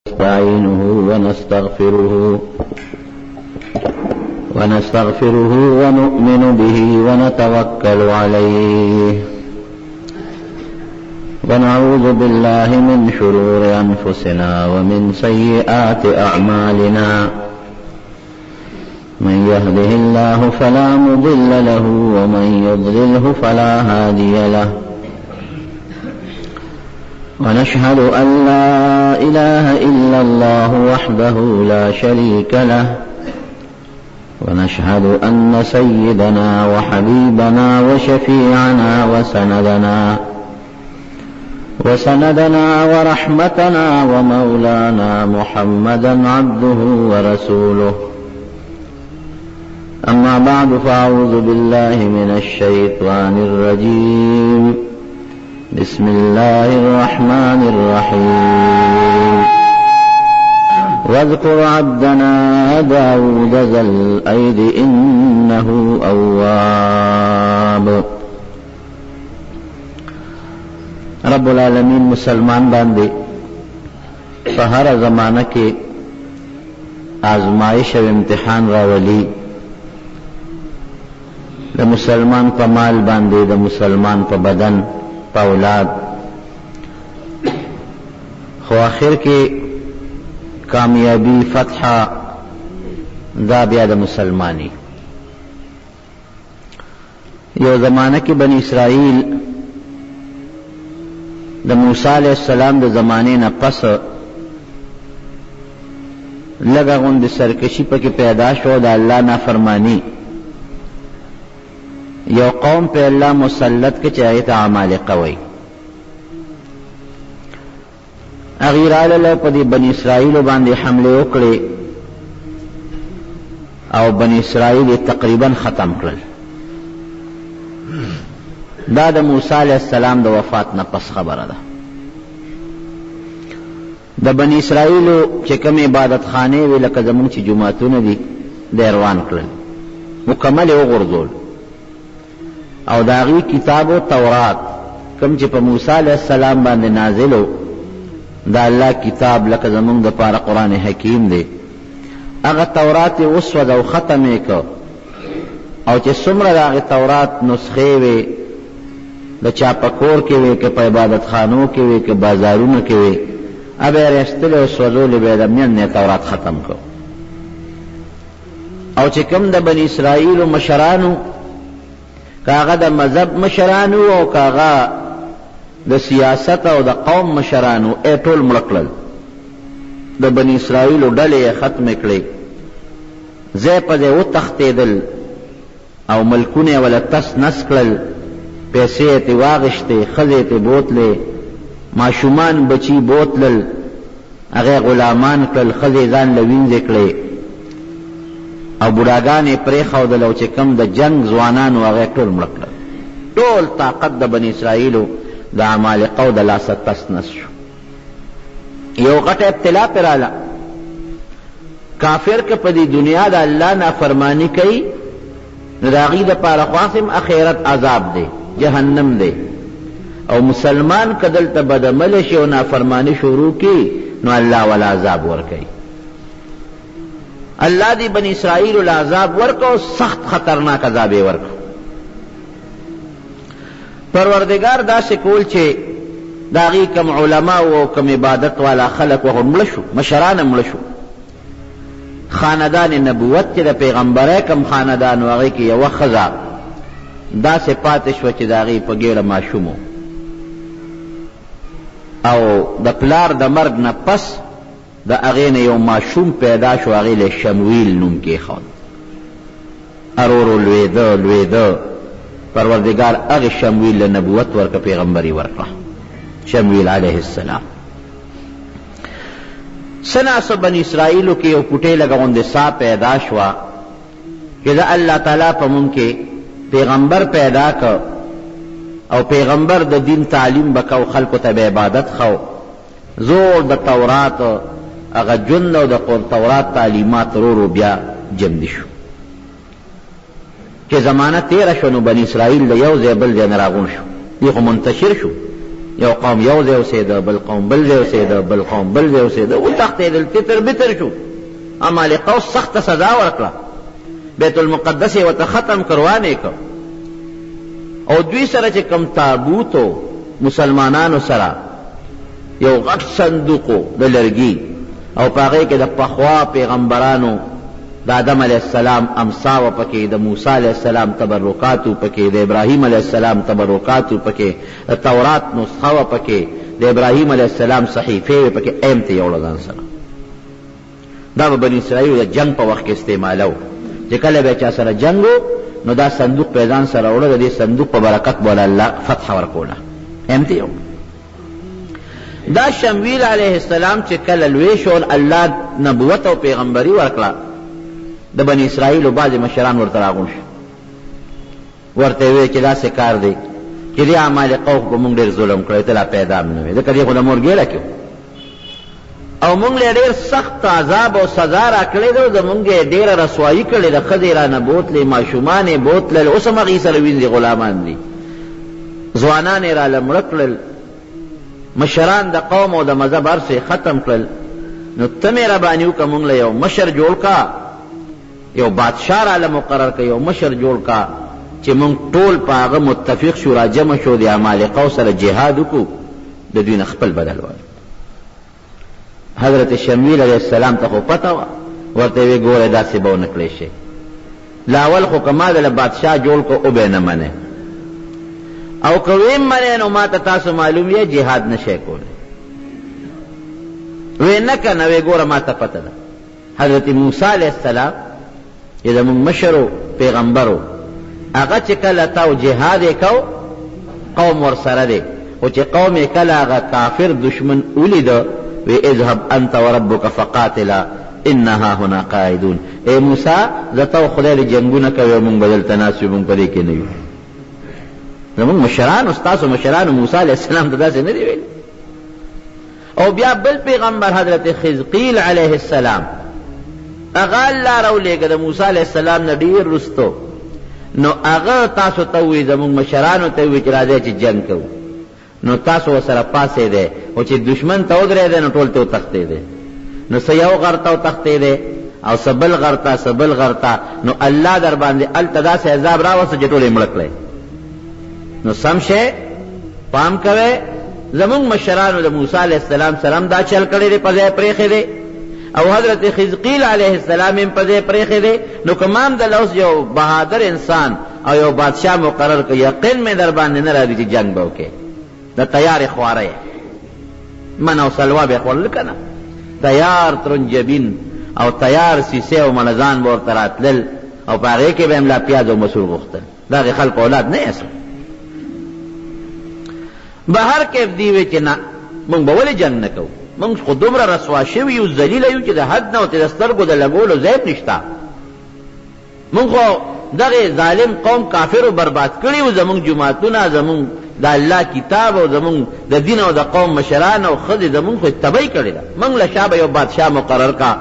نستعينه ونستغفره ونؤمن به ونتوكل عليه ونعوذ بالله من شرور أنفسنا ومن سيئات أعمالنا من يهده الله فلا مضل له ومن يضلله فلا هادي له ونشهد أن لا إله إلا الله وحده لا شريك له ونشهد أن سيدنا وحبيبنا وشفيعنا وسندنا ورحمتنا ومولانا محمدا عبده ورسوله أما بعد فأعوذ بالله من الشيطان الرجيم بسم الله الرحمن الرحيم واذكر عبدنا داود ذا الأيد إنه أواب. رب العالمین مسلمان باندے فہر زمانہ کے آزمائش و امتحان راولی دا مسلمان پا مال باندے دا مسلمان پا بدن پا اولاد خو آخر کے کامیابی فتح دا بیا دا مسلمانی. یو زمانہ کی بنی اسرائیل دا موسیٰ علیہ السلام دا زمانے نا پس لگا غند سرکشی پا کی پیدا شو دا اللہ نا فرمانی یو قوم پہ اللہ مسلط کے چاہیت اعمال قوی اغیرال اللہ پا دی بنی اسرائیل باندے حملے اکڑے او بنی اسرائیل تقریبا ختم کرل. دا موسیٰ علیہ السلام دا وفات نا پس خبر دا دا بنی اسرائیل چکم عبادت خانے وی لکا زمون چی جماعتون دی دیروان کرل مکمل او غرزول او داغی کتاب و تورات کم چی پا موسیٰ علیہ السلام باندے نازلو دا اللہ کتاب لکا زمون دا پارا قرآن حکیم دے اگا تورات اسود او ختمے کو او چی سمر داغی تورات نسخے وے دا چاپکور کے وے کہ پا عبادت خانوں کے وے کہ بازاروں کے وے اب ارستل و سوزول بیدمین نے تورات ختم کو او چکم دا بنی اسرائیل و مشرانو کاغا دا مذہب مشرانو او کاغا دا سیاست او دا قوم مشرانو اے ټول مړکړل دا بنی اسرائیل و ڈلے ختم کړي زی پا زی و تختیدل او ملکونه ولا تس نس کړل پیسے تی واغشتے خزے تی بوتلے معشومان بچی بوتلل اغی غلامان کل خزے زان لوینزے کلے او بڑاگانے پریخو دلو چکم دا جنگ زوانانو اغی ٹول ملکل ٹول طاقت دا بنی اسرائیلو دا عمالقو دا لاست تس نس شو. یو غٹ ابتلا پرالا کافر که پا دی دنیا دا اللہ نافرمانی کئی نداغی دا پارخواسم اخیرت عذاب دے جہنم دے او مسلمان کدل تا بدعمل شی و نافرمانی شروع کی نو اللہ والا عذاب ورکی. اللہ دی بنی اسرائیل العذاب ورکو سخت خطرناک عذاب ورکو. پروردگار دا سکول چھے داغی کم علماء و کم عبادت والا خلق و ملشو مشران ملشو خاندان نبوت چھے دا پیغمبر کم خاندان واغی کی یو خزا دا سے پاتش وچ داغی پا گیر معشومو او دا پلار دا مرگ نا پس دا اغین یو معشوم پیدا شو اغیل شمویل نوم کے خود ارورو لویدو پروردگار اغی شمویل نبوت ورکا پیغمبری ورکا شمویل علیہ السلام. سناس بنی اسرائیلو کے یو کٹے لگا اندے سا پیدا شوا کہ دا اللہ تعالیٰ پا من کے پیغمبر پیدا کر او پیغمبر دا دین تعلیم بکاو خلقو تب عبادت خو زور دا تورات اگا جن او دا تورات تعلیمات رو بیا جمدی شو کہ زمانہ تیرہ شنو بنی اسرائیل دا یو زیبل جن راغون شو یہ خو منتشر شو یو قوم یو ځای اوسېده، بل قوم بل ځای اوسېده، بل قوم بل ځای اوسېده، وتښتېدل، تتر بتر شو. عمالقه سخته سزا ورکړه، بیت المقدس یې ورته ختم کروانې کړ. او دوی سره چې کم تابوتو مسلمانانو سره یو غټ صندوقو د لرګي، او په هغې کې د پخوا پیغمبرانو د آدم علیه السلام امسا و پکې، د موسی علیه السلام تبرکات و پکې، د ابراهیم علیه السلام تبرکات و پکې، د تورات نسخه و پکې، د ابراهیم علیه السلام صحیفې و پکې، ایم ته یوړه ځان سره. دا به بني اسرائیلو د جنگ په وخت کې استعمالو، چې کله به چا سره جنگ و نو دا صندوق په ځان سره وړه، د دې صندوق په برکت به الله فتح ورکوله، ایم ته یو. دا شمویل علیه السلام چې کله لوی شو، الله نبوت او پیغمبري ورکړه، د بني اسرائیلو بعضې مشران ورته راغون شو، ورته وی چې داسې کار دی چې دې عمالقو په موږ ډېر ظلم کړی، ته لا پیدا هم نه وې، ځکه دې خو د مور ګېډه کې او موږ له ډېر سخت عذاب او سزا را کړې ده، د موږ یې ډېره رسوایي کړې ده، ښځې رانه بوتلې، ماشومان یې بوتلل، اوس هم هغې سره وینځي غلامان دي، ځوانان یې راله مړه کړل، مشران د قوم او د مذهب هر څه ختم کړل. نو ته مهرباني وکړه موږ له یو مشر جوړ کا، یو بادشاہ راله مقرر کا، یو مشر جوړ کا چې موږ ټول په هغه متفق شو، را جمع شو، د عمالقو سره جهاد وکړو، د دوی نه خپل بدل وایو. حضرت شمویل علیہ السلام ته خو پته وه، ورته وی ګوره داسې به ونه کړی شي، لاول خو که ما دله بادشاه جوړ کو او به نه منې، او که ویم منې نو ما ته تاسو معلوم یې جهاد نشئ کولی. وی نه که نه، وی ګوره ما ته پته ده. حضرت موسی علیہ السلام چې زموږ مشر و پیغمبر و، هغه چې کله تاو جهاد یې کو قوم ورسره دی، خو چې قوم یې کله هغه کافر دشمن ولیده، وی اذهب انت وربک فقاتلا انها هنا قاعدون. اے موسی زته خدای له جنگونه کوي، مونږ بدل تناسب مونږ پرې کې نه یو. زمونږ مشران استاد مشران موسی علیہ السلام ته داسې نه دی ویل. او بیا بل پیغمبر حضرت خزقیل علیہ السلام، هغه الله راولېږه د موسی علیہ السلام نه ډېر وروستو، نو هغه تاسو ته وایي، زمونږ مشرانو ته وایي چې راځئ چې جنګ کوو. نو تاسو ورسره پاسېدی، او چې دشمن ته ودرېدی نو ټول ته وتښتېدی، نو څه یو غر ته وتښتېدی او څه بل غر ته، څه بل غر ته، نو الله در باندې هلته داسې عذاب راوسته چې ټول یې مړه کړی. نو سم شی پام کوئ، زمونږ مشرانو د موسی علیہ السلام سره هم دا چل کړی دی، په ځای پرېښی دی، او حضرت خزقیل علیہ السلام هم په ځای پرېښی دی. نو که ما هم دله اوس یو بهادر انسان او یو بادشاه مقرر کړ، یقین مې در باندې نه راځي چې جنګ به وکړې، د تیار خواره من او سلوا به خوړل که نه، تیار ترنجبین او تیار سیسه او منځان به ورته راتلل، او په هغې کې به هم لا پیاز او مسور غوښتل. د هغې خلکو اولاد نه یاست. بهر کیف دی وی چې نه، موږ به ولې جنګ نه کوو، موږ خو دومره رسوا شوي یو، ذلیله یو چې د حد نه او د سترګو د لګولو ځای نشته. موږ خو دغه ظالم قوم کافر و برباد کړي وو، زمونږ جماعتونه، زمونږ د الله کتاب او زمونږ د دین او د قوم مشران او ښځې زمونږ خو تبعی کړې ده. موږ له شا به یو بادشاه مقرر کا،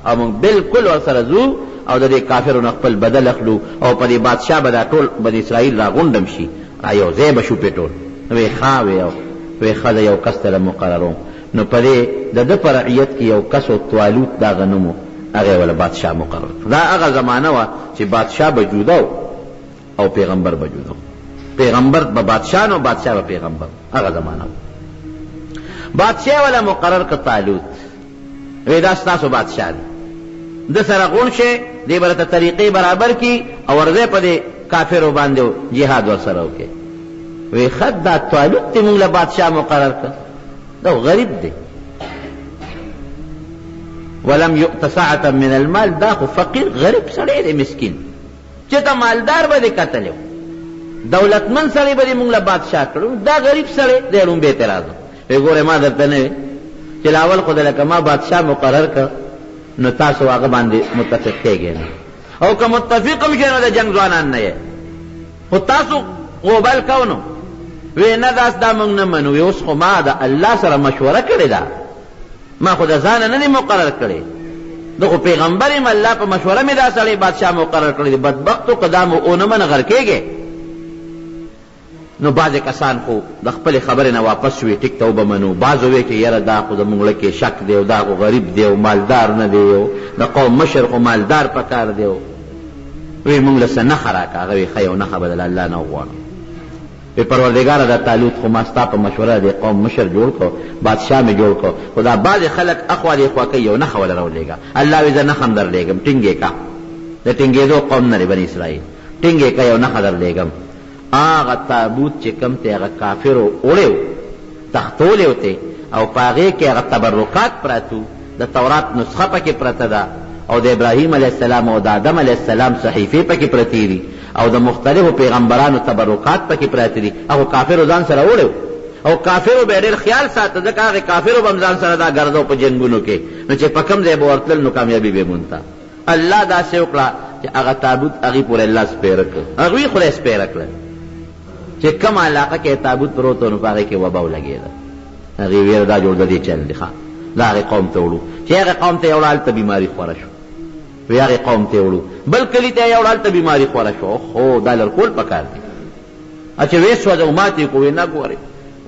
او موږ بالکل ورسره ځو او د دې کافرو نه خپل بدل اخلو، او په دې بادشاه به دا ټول بني اسرائیل راغونډم شي، یو ځای به شو پې ټول. وی ښه وی ښه د یو کس ته مقرروم. نو په دې د ده په رعیت کې یو کس و طالوت دا غنمو، هغې وله بادشاه مقرر. دا هغه زمانه وه چې بادشاه به جوده او پیغمبر به جوده، پیغمبر به بادشاه نو بادشاه به پیغمبر، هغه زمانه وه. بادشاه وله مقرر که طالوت، وی دا ستاسو بادشاه دی، ده سره غون شئ، دې به راته طریقې برابر کی او ورځئ په دې کافرو باندې جهاد ورسره وکړئ. وی خد دا طالوت تی مونږ له بادشاه مقرر کړ، دا غریب دی. ولم یؤت سعة من المال، دا خو فقیر غریب سړی دی، مسکین، چې ته مالدار به دې کتلی، دولتمن سړی به دې مونږ له بادشاه کړو، دا غریب سړی دی. لومبې اعتراض وی ګوره ما درته نه وی چې لاول خو دلکه ما بادشاه مقرر کړ، نو تاسو هغه باندې متفق کېږئ نه، او که متفق هم شئ نو د جنګ ځوانان نه یې، خو تاسو غوبل کو نو. وی نه داس دا مونږ نه منو. وی اوس خو ما د الله سره مشوره کړې ده، ما خو د ځانه نه دی مقرر کړی، د خو پیغمبر یم، الله په مشوره مې دا سړی بادشاه مقرر کړی دی. بدبختو که دا مو ونه منه غر کېږې. نو بعض کسان خو د خپل خبرې نه واپس شوي ټیک ته وبمنو بعض وی چې یاره دا خو زموږ لکې شک دی او دا خو غریب دی او مالدار نه دی او د قوم مشر خو مالدار پکار دی وی موږ له څه نښه راکړه هغه وی ښه یو نښه به د الله نه وغواړم وی پروردګاره دا طالوت خو ما ستا په مشوره د قوم مشر جوړ کړو بادشاه مې جوړ کړو خو دا بعضې خلک اخوا دې خوا کوي یو نښه وله راولېږه الله وی زه نښه هم درلېږم ټینګې کا د ټینګېدو قوم نه دی بني اسرائیل ټینګې کا یو نښه درلېږم آغا تابوت چې کم ته هغه کافرو وړیو تختولیو ته او په هغې کې هغه تبرکات پراتو د تورات نسخه پکې پرته ده او د ابراهیم علیه السلام او د آدم علیه السلام صحیفې پکې پرتې دي او د مختلفو پیغمبرانو تبرکات پکې پراته دي هغو کافرو ځان سره وړیو او کافرو به یې ډېر خیال ساته ځکه هغې کافرو به هم ځان سره دا ګرځو په جنګونو کې نو چې په کوم ځای به ورتلل نو کامیابي به مونته الله داسې وکړه چې هغه تابوت هغې پورې الله سپېره کړ هغوی خدای سپېره کړه چې کم علاقه کې تابوت پروت و نو په هغې کې وبا ولګېده هغې ویره دا جوړ د دې چل دی دا هغې قوم ته وړو چې هغې قوم ته یې وړه هلته بیماري خوره شو وی هغې قوم ته یې وړو بل کلي ته یې وړه هلته بیماري خوره شو خو دا لرکول پکار دی چې ویې سوځو ماتې کو وی نه ګورې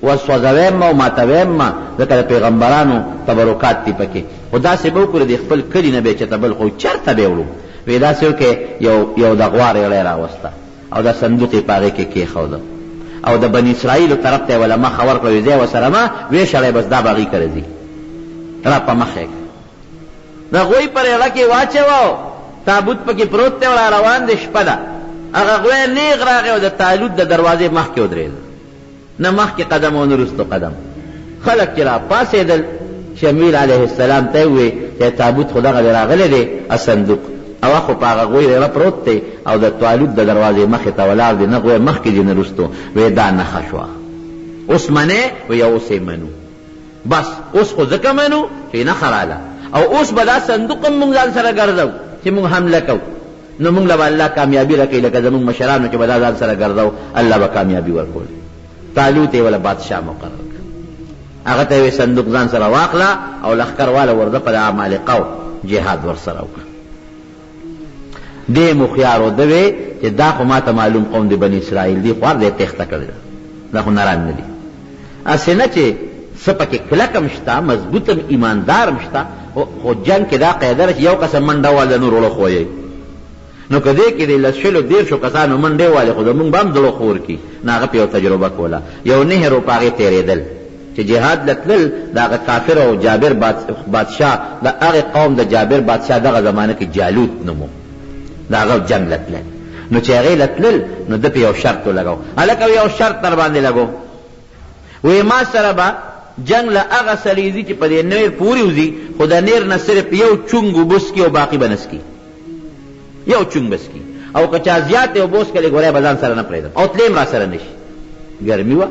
وسوځویم او ماتویم ځکه د پیغمبرانو تبرکات دي پکې خو داسې به وکړو د خپل کلي نه به چېرته بل خو چېرته به یې وړو وی داسې وکړې یو د غوار یړی راوسته او دا صندوق یې په هغې کې کېښوده او د بني اسرائیلو طرف ته یې وله مخه ورکړه وی ځای ورسره مه ویې شړی بس دا به هغې کره ځي را په مخ یې د هغوی پر یړه کې واچوه تابوت پکې پروت دی او را روان دی شپه ده هغه هغوی نیغ راغی او د تالوت د دروازې مخکې ودرېده نه مخکې قدم او نه وروستو قدم خلک چې را پاڅېدل شمیل علیه السلام ته یې ووی چې تابوت خو دغه دی راغلی دی صندوق او خو په هغه هغوی یړه پروت دی او د تالوت د دروازې مخې ته ولاړ دی نه هغوی مخکې دي نه وروستو وی دا نښه شوه اوس منې وی اوس یې منو بس اوس خو ځکه منو چې نښه راله او اوس به دا صندوق هم مونږ ځان سره ګرځو چې مونږ حمله کوو نو مونږ له به الله کامیابي راکوي لکه زمونږ مشرانو چې به دا ځان سره ګرځو الله به کامیابي ورکول طالوت یې وله بادشاه مقرر کړ هغه ته یې صندوق ځان سره واخله او لښکر واله ورده په د عمالقو جهاد ورسره وکړه دې مخیار و ده وی چې دا خو ما ته معلوم قوم د بني اسرائیل دی خوار دی تېښته کړې ده دا خو نران نه دي هسې نه چې څه پکې کلکم شته مضبوطم ایماندارم شته خو جنګ کې دا قاعده ده چې یو قسم منډه وال د نور وړه خویی نو که دې کې د لس شلو دېرشو کسانو منډې والې خو زمونږ به هم زړه خور کي نه هغه پې یو تجربه کوله یو نهر و په هغې تېرېدل چې جهاد لتلل د هغه کافر او جابر بادشاه د هغې قوم د جابر بادشاه دغه زمانه کې جالوت نومو د هغه جنګ لتلل نو چې هغې لتلل نو ده پې یو شرط ولګو هلکه یو شرط در باندې لګو وی ما سره به جنگ له هغه سړي ځي چې په دې نیر پورې وځي خو د نیر نه صرف یو چونګ اوبه څکي او باقي به نه څکي یو چونګ به څکي او که چا زیات دی اوبه وڅکلې ګوری به ځان سره نه پرېږدم او تلې هم را سره نه شي ګرمي وه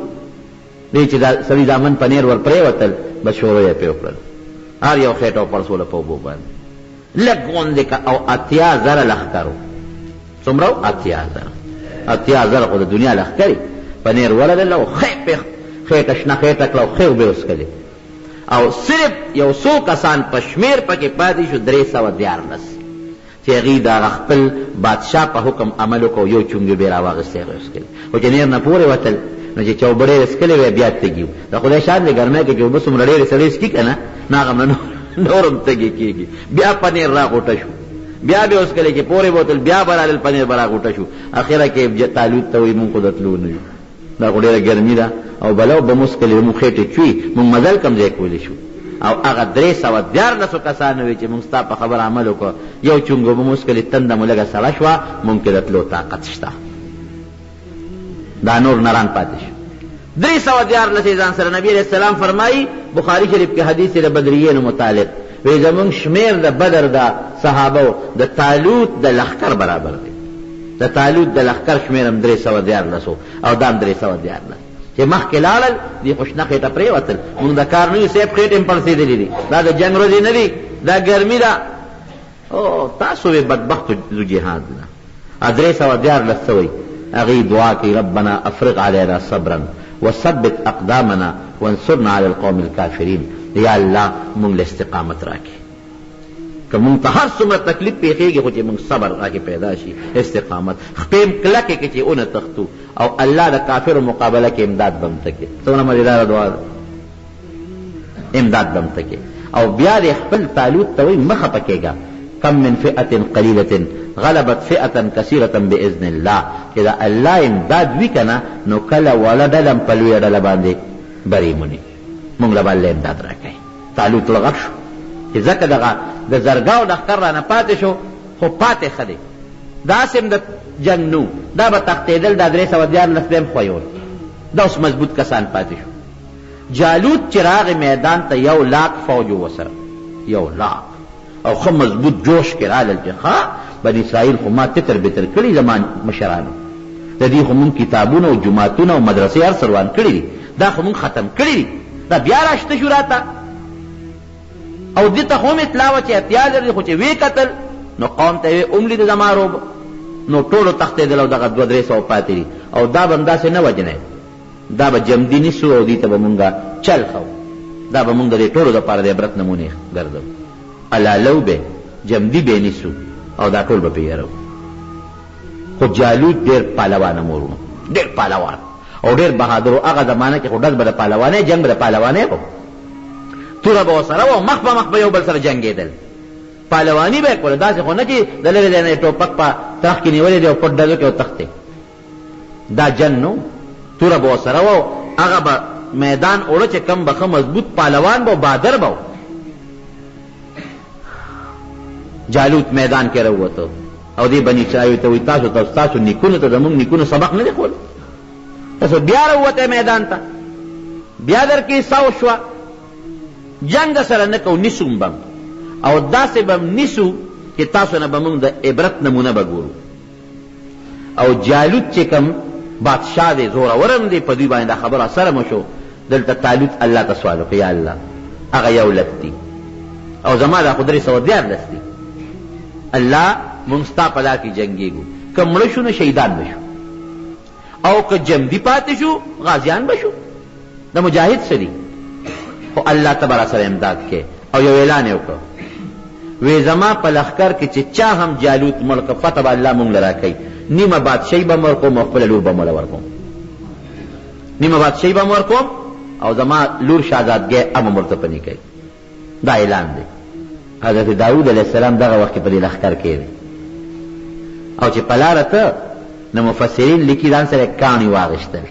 دی چې دا سړي دامن په نیر ور پرېوتل بس شروع یې پرې وکړل هر یو خېټه وپړسوله په اوبو باندې لږ غوندې او 80,000 لښکر و څومره و 80,000 خو د دنیا لښکرې په نیر وللل او خېټه شنه خېټه کړه او ښې اوبې وڅکلې او صرف یو څو کسان په شمېر پکې پاتې شو 314 چې هغې د هغه خپل بادشاه په حکم عمل وکړو یو چونګې به یې راواغېستې هغې وڅکلې خو چې نیر نه پورې وتل نو چې چا اوبه ډېرې څکلې وی بیا تږي د خدای شان دی ګرمۍ کې چې اوبه څومره ډېرې سړی څکي که نه نو هغه نه نورم تږي کېږي بیا پنیر راغوټه شو بیا به وڅکلې چې پورې بوتل بیا به رالل پنیر به راغوټه شو اخره کې طالوت ته وایي مونږ خو د تلو نه یو دا خو ډېره ګرمي ده او بلو به مو څکلې مونږ خېټې چوي مونږ مزل کم ځای کولی شو او هغه 314 کسانو وی چې مونږ ستا په خبر عمل وکړو یو چونګو به مو څکلې تنده مو لږه سړه شوه مونږ کې د تلو طاقت شته دا نور نران پاتې شو 314 ځان سره نبی علیہ السلام فرمایي بخاری شریف کې حدیث د بدریینو متعلق وی زمونږ شمیر د بدر د صحابو د طالوت د لښکر برابر دی د طالوت د لښکر شمیر هم 314 او دام 314 چې مخکې لاړل دې خو شنه خېټه پرېوتل مونږ د کار نه یو صاحب خېټې هم پړسېدلې دي دا د جنګ ورځې نه دي دا ګرمي ده او تاسو وی بدبختو ذو جهاد نه 314 څه وایي هغې دعا کوي ربنا افرغ علینا صبرا وثبت اقدامنا وانصرنا على القوم الكافرین یا الله مونږ له استقامت راکړي که مونږ ته هر څومره تکلیف پیښیږي خو چې مونږ صبر راکې پیدا شي استقامت خپې کلکې کې چې اونه تختو او الله د کافرو مقابله کې امداد به هم ته کې څومره مزیداره دعا ده امداد به هم ته کې او بیا دې خپل طالوت ته وایي مه خفه کېږه کم من فئة قلیلة غلبت فئة کثیرة بإذن الله چې د الله امداد وي که نه نو کله وله ډله هم په لویه ډله باندې بری موني مونږ له به الله امداد راکوي طالوت لغږ شو چې ځکه دغه د زرګاو لښکر رانه پاتې شو خو پاتې ښه دی داسې هم د جنګ نو دا به تښتېدل دا 314 به هم خویول دا اوس مضبوط کسان پاتې شو جالوت چې راغی میدان ته 1,00,000 فوج و ورسره 1,00,000 او ښه مضبوط جوش کې رالل چې ښه بني اسرائیل خو ما تتر بتر کړي زما مشرانو د دې خو مونږ کتابونه او جوماتونه او مدرسې هر څه روان کړي دي دا خو مونږ ختم کړي دي دا بیا راشته شو راته او دې ته هم اطلاع وه چې احتیاط لري خو چې ویې کتل نو قوم ته یې هم لیده زما روب نو ټولو تښتېدل او دغه 200-300 پاتې دي او دا به همداسې نه وجنی دا به جمدي نیسو او دې ته به مونږ چل خو دا به مونږ د دې ټولو دپاره د عبرت نمونې ګرځو الالو به جمدي به نیسو او دا ټول به پې یرو خو جالوت ډېر پهلوانه مورونو ډېر پهلوان او ډېر بهادر هغه زمانه کې خو ډز به د پهلوانۍ جنګ به د پهلوانۍ و توره به ورسره و مخ په مخ به یو بل سره جنګېدل پهلواني به یې کوله داسې خو نه چې د لرې ځای نه یې ټوپک په ترخ کې نیولی دی او پټ ډزو کې وتښتې دا جنګ نو توره به ورسره و هغه به میدان اوړه چې کم به ښه مضبوط پهلوان به و بهادر به و جالوت میدان کې راووته او دې بني اسرائیل ته وایي تاسو نیکونو ته زموږ نیکونو سبق نه دی ښوولی تاسو بیا راووتی میدان ته بیا در کې ساو شوه جنگ سره نه کو نیسو بم او داسې بم نیسو چې تاسو نه به مونږ د عبرت نمونه به ګورو او جالوت چې کوم بادشاه دی زورورم دی په دوی باندې دا خبره سره مو شو دلته طالوت الله ته سوال وکړي یا الله هغه یو لک دي او زما دا خو 314 دي الله مونږ ستا په لار کې جنګېږو که مړه شو نه شهیدان به شو او که جمدي پاتې شو غازیان به شو د مجاهد څه دي خو الله ته به راسره امداد کې او یو اعلان یې وکړ وی زما په لښکر کې چې چا هم جالوت مړ که فتح به الله مونږ له راکوي نیمه بادشاهي به م ورکوم او خپله لور به موله ورکوم نیمه بادشاهي به م ورکوم او زما لور شهزادګۍ هم ورته پنې کوي دا اعلان دی حضرت داود علیه السلام دغه وخت کې په دې لښکر کې دی او چې په لاره ته نو مفسرین لیکي ځان سره کاڼي واغېستل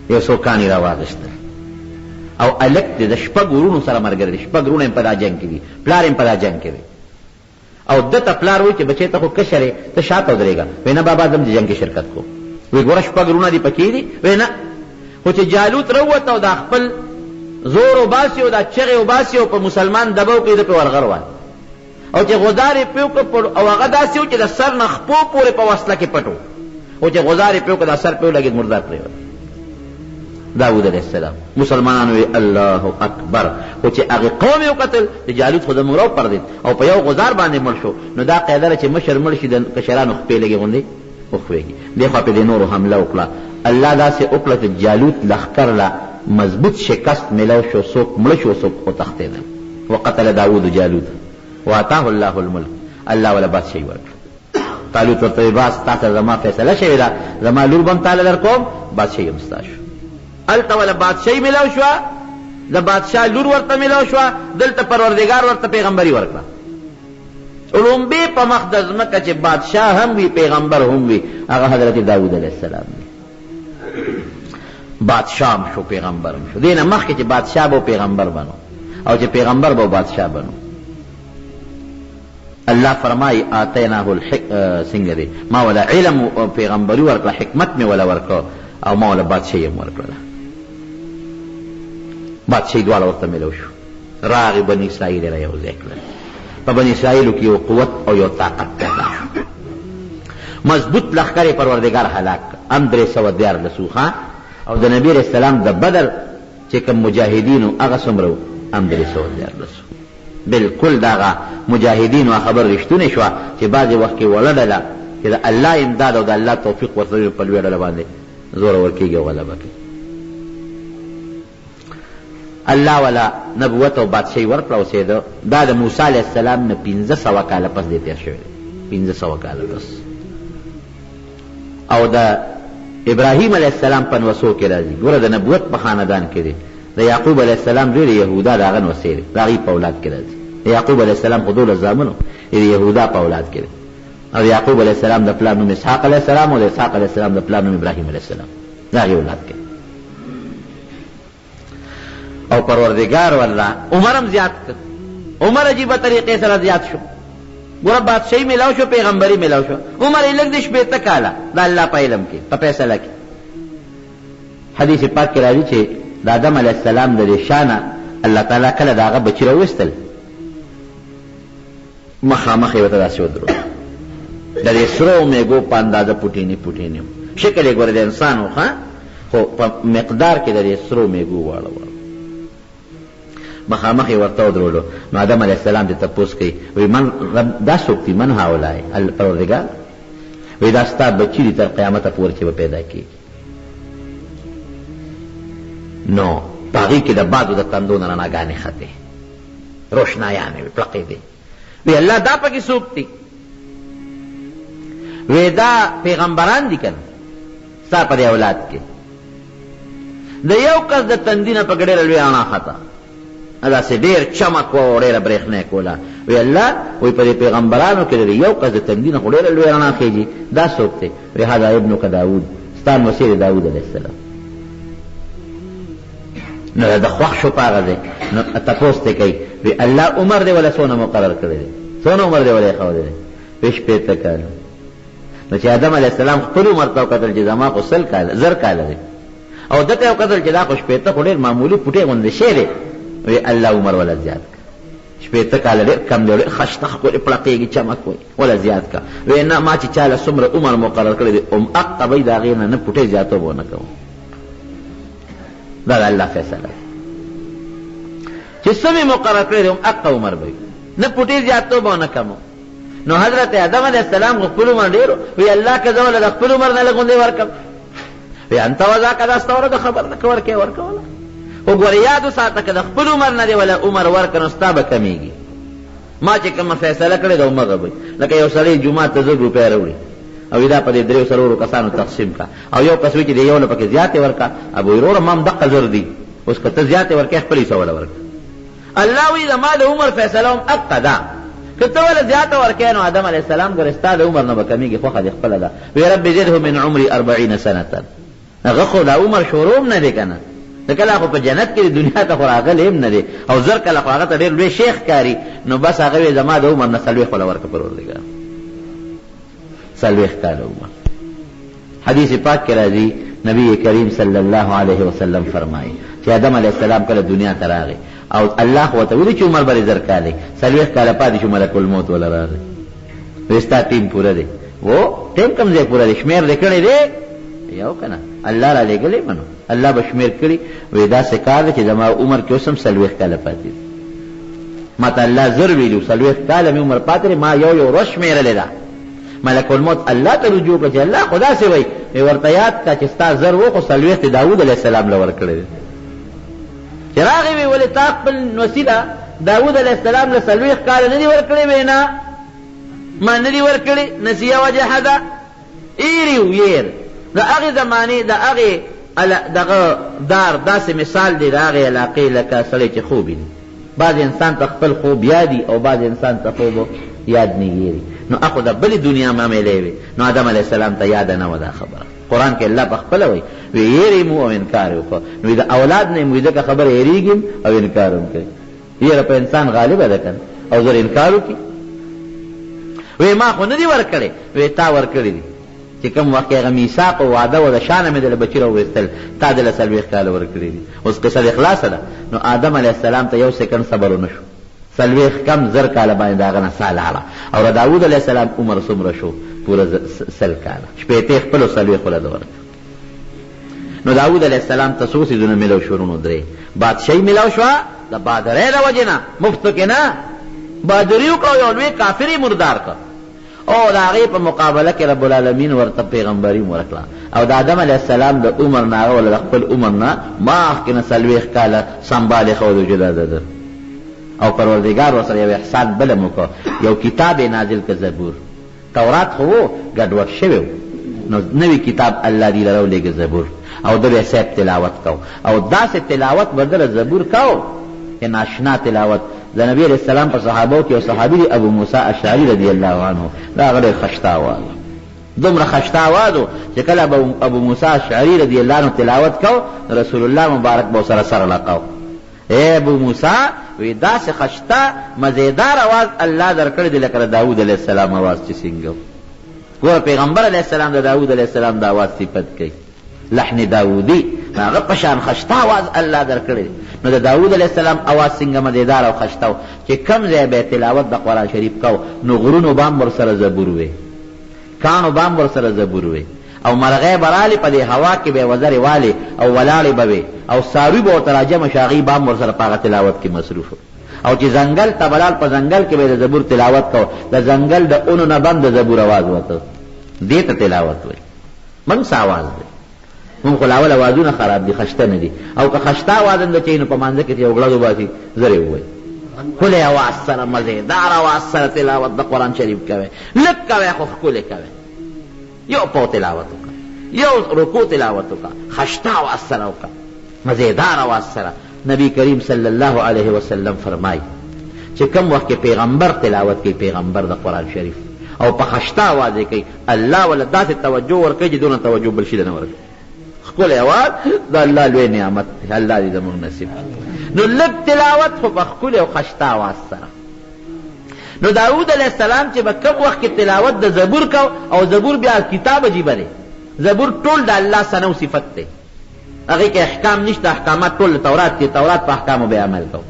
یو څو کاڼي را واغېستل او الک دې د 6 ورونو سره ملګری دی 6 ورونه یې په دا جنګ کې دي پلار یې په دا جنګ کې دی او ده ته پلار وایي چې بچی ته خو کشر یې ته شاته ودرېږه وایي نه بابا زم دې جنګ کې شرکت کو وایي ګوره 6 ورونه دي پکې دي وایي نه خو چې جالوت راووته او دا خپل زور وباسي او دا چغې وباسي او په مسلمان دبه وکړي ده پې ورغروان او چې غزار یې پې وکړه او هغه داسې و چې د سر نه خپو پورې په وسله کې پټ و او چې غزار یې پې وکړه دا سر پې ولګېد مردار پرېوت داود علیه السلام مسلمانانو وی الله اکبر خو چې هغې قوم یې وکتل چې جالوت خو زموږ راوپردېد او په یو غزار باندې مړ شو نو دا قاعده ده چې مشر مړ شي د کشرانو خپې لږې غوندې وښوېږي دې خوا پې دې نورو حمله وکړه الله داسې وکړه چې جالوت لښکر له مضبوط شکست ملو شو څوک مړه شو څوک وتښتېدل وقتل داود جالوت واتاه الله الملک الله ولا بادشاهي ورکړه طالوت ورته وایي باس تا ته زما فیصله شوې ده زما لور به هم تاله درکوم بادشاهي هم ستا شو هلته ولا بادشاهي ملو شوه د بادشاه لور ورته ملو شوه دلته پروردګار ورته پیغمبري ورکړه لومبې په مخ د ځمکه چې بادشاه هم وي پیغمبر هم وي هغه حضرت داود علیه السلام دی بادشاہ شو پیغمبر شو دینه مخکې چې بادشاہ به پیغمبر بنو او چې پیغمبر به بادشاہ بنو الله فرمای آتیناه څنګه دی ما ولا علم پیغمبري ورکړه حکمت مې ولا ورکړه او ما ولا بادشاهي هم ورکړله بادشاهي دواړه ورته ملو شو راغی بني اسرائیل را یو ځای کړل په بني اسرائیلو کې یو قوت او یو طاقت پیدا شو مضبوط لښکر یې پروردګار هلاک هم 314 او د نبی علیہ السلام د بدر چې کوم مجاهدینو هغه څومره هم 314 بالکل داغه مجاهدینو خبر رښتونه شوه چې بعضې وخت کې وړه ډله چې د الله امداد او د الله توفیق ورسره په لویه ډله باندې زور ورکېږي او غلبه کوي الله والا نبوت او بادشاہي ورکړه اوسېده. دا د موسی علیه السلام نه 1500 کاله پس دی تېر شوی دی، 1500 کاله پس. او د ابراهیم علیه السلام په نوسو کې راځي. ګوره د نبوت په خاندان کې دی. د یعقوب علیه السلام ډېر یهودا د هغه نوسې دی، د هغې په اولاد کې راځي. د یعقوب علیه السلام خو 12 زامنو، د یهودا په اولاد کې دی. او د یعقوب علیه السلام د پلار نوم اسحاق علیه السلام او د اسحاق علیه السلام د پلار نوم ابراهیم علیه السلام، د هغې اولاد کې. او پروردگار والله عمر هم زیات کړ. عمر عجیبه طریقې سره زیات شو. ګوره بادشاہي ملاو شو، پیغمبري ملاو شو. عمر یې لږ د 15 کاله د الله په علم کې، په فیصله کې. حدیث پاک کې راځي چې د آدم علیه السلام د دې شانه الله تعالی کله د هغه بچي راویستل، مخامخ یې ورته داسې ودرول، د دې سرو میږو په اندازه پوټینې پوټینې. شکل یې ګوره د انسان و، خو په مقدار کې د دې سرو میږو واړه مخامخ یې ورته ودرولو. نو آدم علیه السلام دې تپوس کوي، وایي من رب دا څوک دي؟ من هؤلاء؟ پروردګار وایي دا ستا بچي دي تر قیامته پورې چې به پیدا کېږي. نو په هغې کې د بادو د تندو نه رڼاګانې ختې، روشنایانې وې، پړقې دي. وی الله دا پکې څوک دي؟ وی دا پیغمبران دي کنه ستا په دې اولاد کې. د یو کس د تندي نه په ډېره لویه رڼا خته، داسې ډېر چمک و او ډېره برېښنا کوله. وی الله وی په دې پیغمبرانو کې د یو کس د تندي نه خو ډېره لویه رڼا خېږي، دا څوک دی؟ وی هذا ابنک داود، ستا نوسی دی داود علیه السلام. نو د خوښ شو په هغه ځای. نو تپوس ته کوي، وی الله عمر دی ولا څونه مقرر کړی دی؟ څونه عمر دی ولا یې ښودلی دی؟ وی 15 کاله. نو چې آدم علیه السلام خپل عمر ته وکتل چې زما خو 10 کاله دی، او دته یې وکتل چې دا خو 15 خو ډېر معمولي پوټې غوندې شی دی. وی الله عمر ولا زیات کا، 15 کاله ډېر کم دی، ډېر خشته ښکلې پړقېږي چمک وي، ولا زیات کا. وی نه ما چې چاله څومره عمر مقرر کړی دی هغه به یې د هغې نه پوټې زیاتوب ونه کوم. دا د الله فیصله چې څه مې مقرر کړی دی هغه عمر به وي، نه پوټې زیاتوب ونه کوم. نو حضرت آدم علیه السلام خپل عمر ډېر وی الله که زه وله د خپل عمر نه لږ غوندې ورکړم. وی انت وذاک دا ستا ورته خبر نه که ورکې ورکوله. خو ګوره یاد وساته که د خپل عمر نه دی ولا عمر ورکړه نو ستا به کمیږي. ما چې کومه فیصله کړې ده همغه به لکه یو سړی جومات ته 1000 روپۍ راوړي او دا په دې 3 کسانو تقسیم کا، او یو کس وي چې د یو نه پکې زیاتې ورکړه، ابو وروره ما هم دقه 1000 دي، اوس که ته زیاتې ورکړې خپل حصه وله ورکړه. الله وایي زما د عمر فیصله هم حقه ده، که ته وله زیاته ورکړې نو آدم علیه السلام ګوره ستا د عمر نه به کمیږي، خوښه دې خپله ده. وی رب زده من عمري 40 سنة، هغه خو د عمر شروع هم نه دی که نه، د کله خو په جنت کې دنیا ته خو راغلی هم نه دی، او زر کله خو هغه ته ډېر لوی شیخ کاري. نو بس هغه وی زما د عمر نه 40 وله ورکړه پروردګار، 40 کاله عمر. حدیث پاک کې راځي نبی کریم صلی الله علیه وسلم فرمایي چې آدم علیه السلام کله دنیا ته راغی او الله خو ته ویلي چې عمر به 1000 کاله 40 کاله پاتې شو، ملک الموت ولا راغی. وی ستا ټیم پوره دی، و ټیم کوم ځای پوره دی؟ شمېر دې کړی دی یو که نه؟ الله را لېږلی منو، الله به شمېر کړي. وی داسې کار دی چې زما عمر کې اوس هم 40 کاله پاتې دی. ما ته الله زر ویلي 40 کاله مې عمر پاتې دی، ما یو ورځ شمېرلې ده. ملک الموت الله ته رجوع کړه چې الله خدا سي وایي ورته یاد کا چې ستا زر و خو 40 داود علیه السلام له ورکړی دی. چې راغی وی ولې تا خپل وسیله داود علیه السلام له 40 کاله نه دي ورکړی؟ وی نه ما نه دي ورکړی، نسیه وجهه ده ایري ویر د هغې زمانې د هغې دغه دار داسې مثال دی د هغې علاقې لکه سړی چې خوب ویني. بعض انسان ته خپل خوب یادي او بعض انسان ته خوب یاد نه یېري. نو اخو د بلې دنیا معاملې وي. نو آدم علیه السلام ته یاده نه وه دا خبره. قرآن کې الله په خپله وایي وی یېرې مو او انکار یې وکړه. نو د اولاد نه یې ځکه خبره یېرېږي او انکار هم کوي. یېره په انسان غالبه ده که او زر انکار وکړي. وی ما خو نه دي ورکړی. وی تا ورکړي دي چې کوم وخت هغه میثاق او وعده و د شانه مې دله بچي راوویستل، تا دله 40 کاله ورکړي دي. اوس قصه د خلاصه ده. نو آدم علیه السلام ته یو سکند صبر ونه شو، 40 کم 10 کاله باندې د هغه نه ساه لاړه. او د داود علیه السلام عمر څومره شو؟ پوره 100 کاله، 15 خپلو 40 وله ده ورکړه. نو داود علیه السلام ته څو څیزونه میلاو شو؟ نو 3 بادشاهي میلاو شوه د بادرۍ د وجې نه، مفتو کې نه، بادري وکړه، یو لوی کافر یې مردار کړ. او دا هغې په مقابله کې رب العالمین ورته پیغمبري ورکړه او د آدم علیه السلام د عمر نه هغه د خپل عمر نه مخکې نه 40 کاله سنبالې ښودو جدا ده او پروردګار ورسره یو احسان بله م وکړو یو کتاب یې نازل که زبور تورات خو و ګډوډ شوی و نو نوی کتاب الله دې له راولېږه زبور او ده به صاحب تلاوت کو او داسې تلاوت به ده له زبور کو چې ناشنا تلاوت د نبی علیه السلام په صحابو کې یو صحابي دی ابو موسی اشعري رضی الله عنه دا هغه ډېر خشته اواز دومره خشته اواز و چې کله ابو موسی اشعري رضی الله عنه تلاوت کو رسول الله مبارک به ورسره سر لقاو اے ابو موسی وی داسې خشته مزیدار اواز الله درکړی دی لکه د داود علیه السلام اواز چې څنګه ګوره پیغمبر علیه السلام د داود علیه السلام د اواز صفت کوي لحن داودی هغه په شان خشته اواز الله درکړی نو د داود علیه السلام اواز څنګه مزیدار او خشته و چې کم ځای به تلاوت د قرآن شریف کو نو غرونو به هم ورسره زبور وی کاڼو به هم ورسره زبور وی او مرغۍ به رالې په دې هوا کې به یې وزرې والې او ولاړې به وې او څاروي به ورته راجمع شي هغوی به هم ورسره په هغه تلاوت کې مصروف او چې ځنګل تبلال په ځنګل کې به د زبور تلاوت کو د ځنګل د اونو نه بم د زبور اواز وته دې ته تلاوت وی من څه اواز دی مونږ خو لاول اوازونه خراب دي خشته نه دي او که خشته اواز هم د چی نو په مانځه کې چې یو غړد وباسي زر یې ووایي ښکلی اواز سره مزېدار اواز سره تلاوت د قرآن شریف کوئ لږ کوئ خو ښکلی کوئ یو پو تلاوت وکړه یو رکوع تلاوت وکړه خشته اواز سره وکړه مزېدار اواز سره نبی کریم صلی الله علیه وسلم فرمایي چې کم وخت کې پیغمبر تلاوت کوي پیغمبر د قرآن شریف او په خشته اواز یې کوي الله وله داسې توجه ورکوي چې دونه توجه بل شي نه ورکوي ښکلی اواز د الله لوی نعمت دی الله دې زموږ نصیب نو لږ تلاوت خو په ښکلي او خشته اواز سره نو داود علیه السلام چې به کم وخت کې تلاوت د زبور کو او زبور بیا کتاب عجیبه دی زبور ټول د الله ثنو صفت دی هغې کې احکام نشته احکامات ټول د تورات کې تورات په احکامو به عمل کو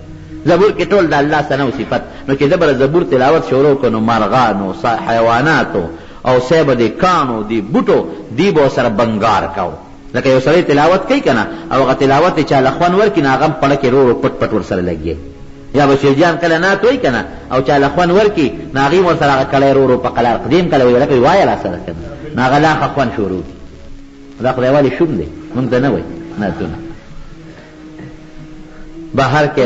زبور کې ټول د الله ثنو صفت نو چې ده به زبور تلاوت شروع کړو نو مرغانو حیواناتو او سیبه د کاڼو د بوټو دی به ورسره بنګار کو لکه یو سړی تلاوت کوي که نه او هغه تلاوت یې چا له خوند ورکړي نو هغه هم پړه کې رو رو پټ پټ ورسره لګي یا بشیر جان کله نعت وایي که نه او چا له خوند ورکړي نو هغې هم ورسره هغه کلی رو رو په قلار قدیم کله وایي لکه وایه راسره که نه نو هغه لا ښه خوند شروع دا خدای والي شوم دی مونږ ته نه وایي نعتونه بهر کې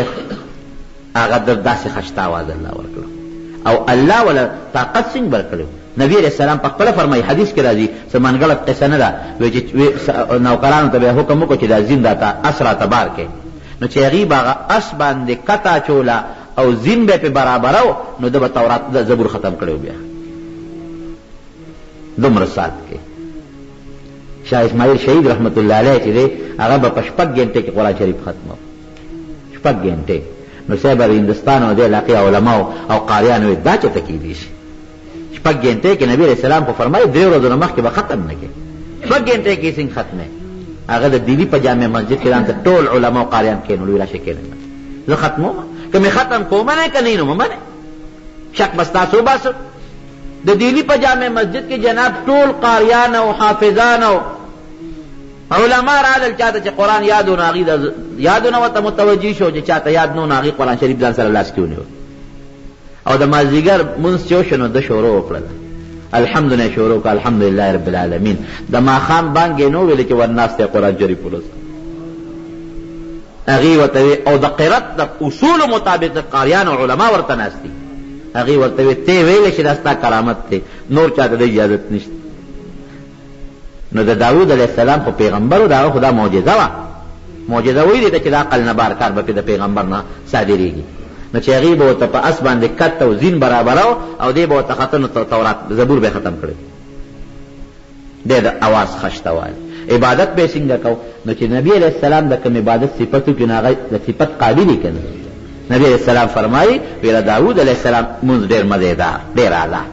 هغه در داسې خشته اواز الله ورکړو او الله ولا طاقت څنګه ورکړو نبی علیہ السلام په خپله فرمایي حدیث کې راځي څه منګړه قصه نه ده نوکرانو ته به حکم وکړو چې دا زین راته اس راته بار کې نو چې هغې به هغه اس باندې کته چوله او زین به یې پې برابرو نو ده به تورات د زبور ختم کړی بیا دومره ساعت کې شاه اسماعیل شهید رحمت الله علیه چې دی هغه به په 6 ګنټې کې قرآن شریف ختمو 6 ګنټې نو صاحب د هندوستان او د علاقې علماو او قاریانو دا چېرته کېدی شي 6 ګنټې کې نبی علیہ السلام خو فرمایي 3 ورځو نه مخکې به ختم نه کړي 6 ګنټې کې څنګه ختمې هغه د دلی په جامع مسجد کې دلته ټول علما او قاریان کېنول ویل شي کېنه زه ختموم که مې ختم کوم نه که نه نو منه شک بس تاسو باسو د دلی په جامع مسجد کې جناب ټول قاریان او حافظان او علما رالل چاته چې قرآن یادونه هغې یادونه ورته متوجه شو چې چاته یاد نه هغې قرآن شریف ځان سره لاس کې ونیو او د مازدیګر مونځ چې وشو نو ده شروع وکړله الحمدلله شروع کړه الحمدلله رب العالمین د ماښام بانګ یې نو ویلې چې ورناست یې قرآن شریف ولوست هغې ورته او د قرت د اصولو مطابق د قاریان او علما ورته ناست دي هغې ورته وی ته ویلې چې دا ستا کرامت دی نور چاته د اجازت نشته نو د داود علیه السلام خو پیغمبر و د هغه خو دا معجزه وه معجزه ویلې ده چې د عقل نه بار کار به پې د پیغمبر نه صادرېږي نو چې هغې به ورته په اس باندې کت او زین برابرو او دی به ورته ختم تورات زبور به ختم کړی دی د اواز خشته والی عبادت به یې څنګه کو نو چې نبی علیه السلام د کوم عبادت صفت وکړي نو هغه د صفت قابل یې که نه نبی علیه السلام فرمایي ویله داود علیه السلام مونځ ډېر مزېدار ډېر اعلی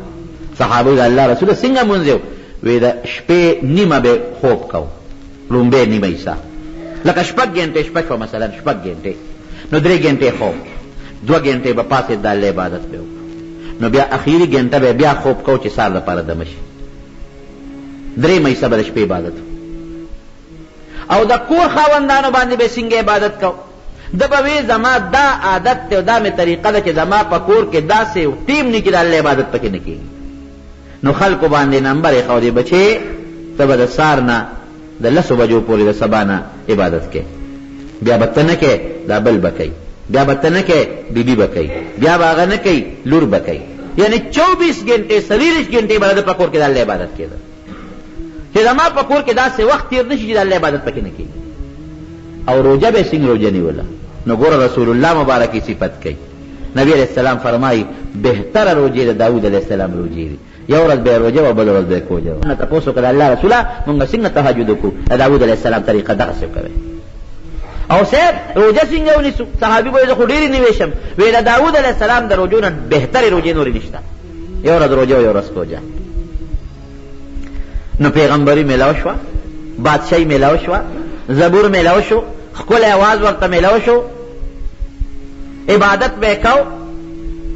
صحابه د الله رسوله څنګه مونځ یو وی د شپې نیمه به خوب کو لومبې نیمه ایسا لکه 6 ګنټې شپه شوه مثلا 6 ګنټې نو 3 ګنټې خوب 2 ګنټې به پاسې د الله عبادت به وکړو نو بیا اخیري ګنټه به بیا خوب کو چې سهار لپاره دمه شي 3 ایسه به د شپې عبادت او د کور خاوندانو باندې به څنګه عبادت کو د به وی زما دا عادت دی او دا مې طریقه ده چې زما په کور کې داسې ټیم نه کې د الله عبادت پکې نه کېږي نو خلکو باندې نمبر یې ښودی بچې ته به د سار نه د 10 بجو پورې د سبا نه عبادت کې، بیا به ته نه کې دا بل به کوي، بیا به ته نه کې بیبي به کوي، بیا به هغه نه کوي لور به کوي. یعنی 24 घंटे 40 घंटे به د په کور کې د الله عبادت کېده چې زما په کور کې داسې وخت تیر نشي چې د الله عبادت پکې نه کېږي. او روجه به څنګه روجه نیوله؟ نو ګوره رسول الله مبارکي صفت کوي. نبی علیہ السلام فرمایي بهتره روجې د داود علیہ السلام روجې دي، یو ورځ به روجه او بل ورځ به کوجه. نه تاسو کړه الله رسوله مونږ څنګه تهجد وکړو؟ داود علیہ السلام طریقه دغه څه کوي. او صاحب روجه څنګه ونیسو؟ صحابي وایي زه خو ډېرې نیوې شم. وی د داود علیہ السلام د روجو نه بهترې روجې نورې نشته، یو ورځ روجه او یو ورځ کوجه. نو پیغمبري میلاو شوه، بادشاہي میلاو شوه، زبور میلاو شو، ښکلی اواز ورته میلاو شو، عبادت به کو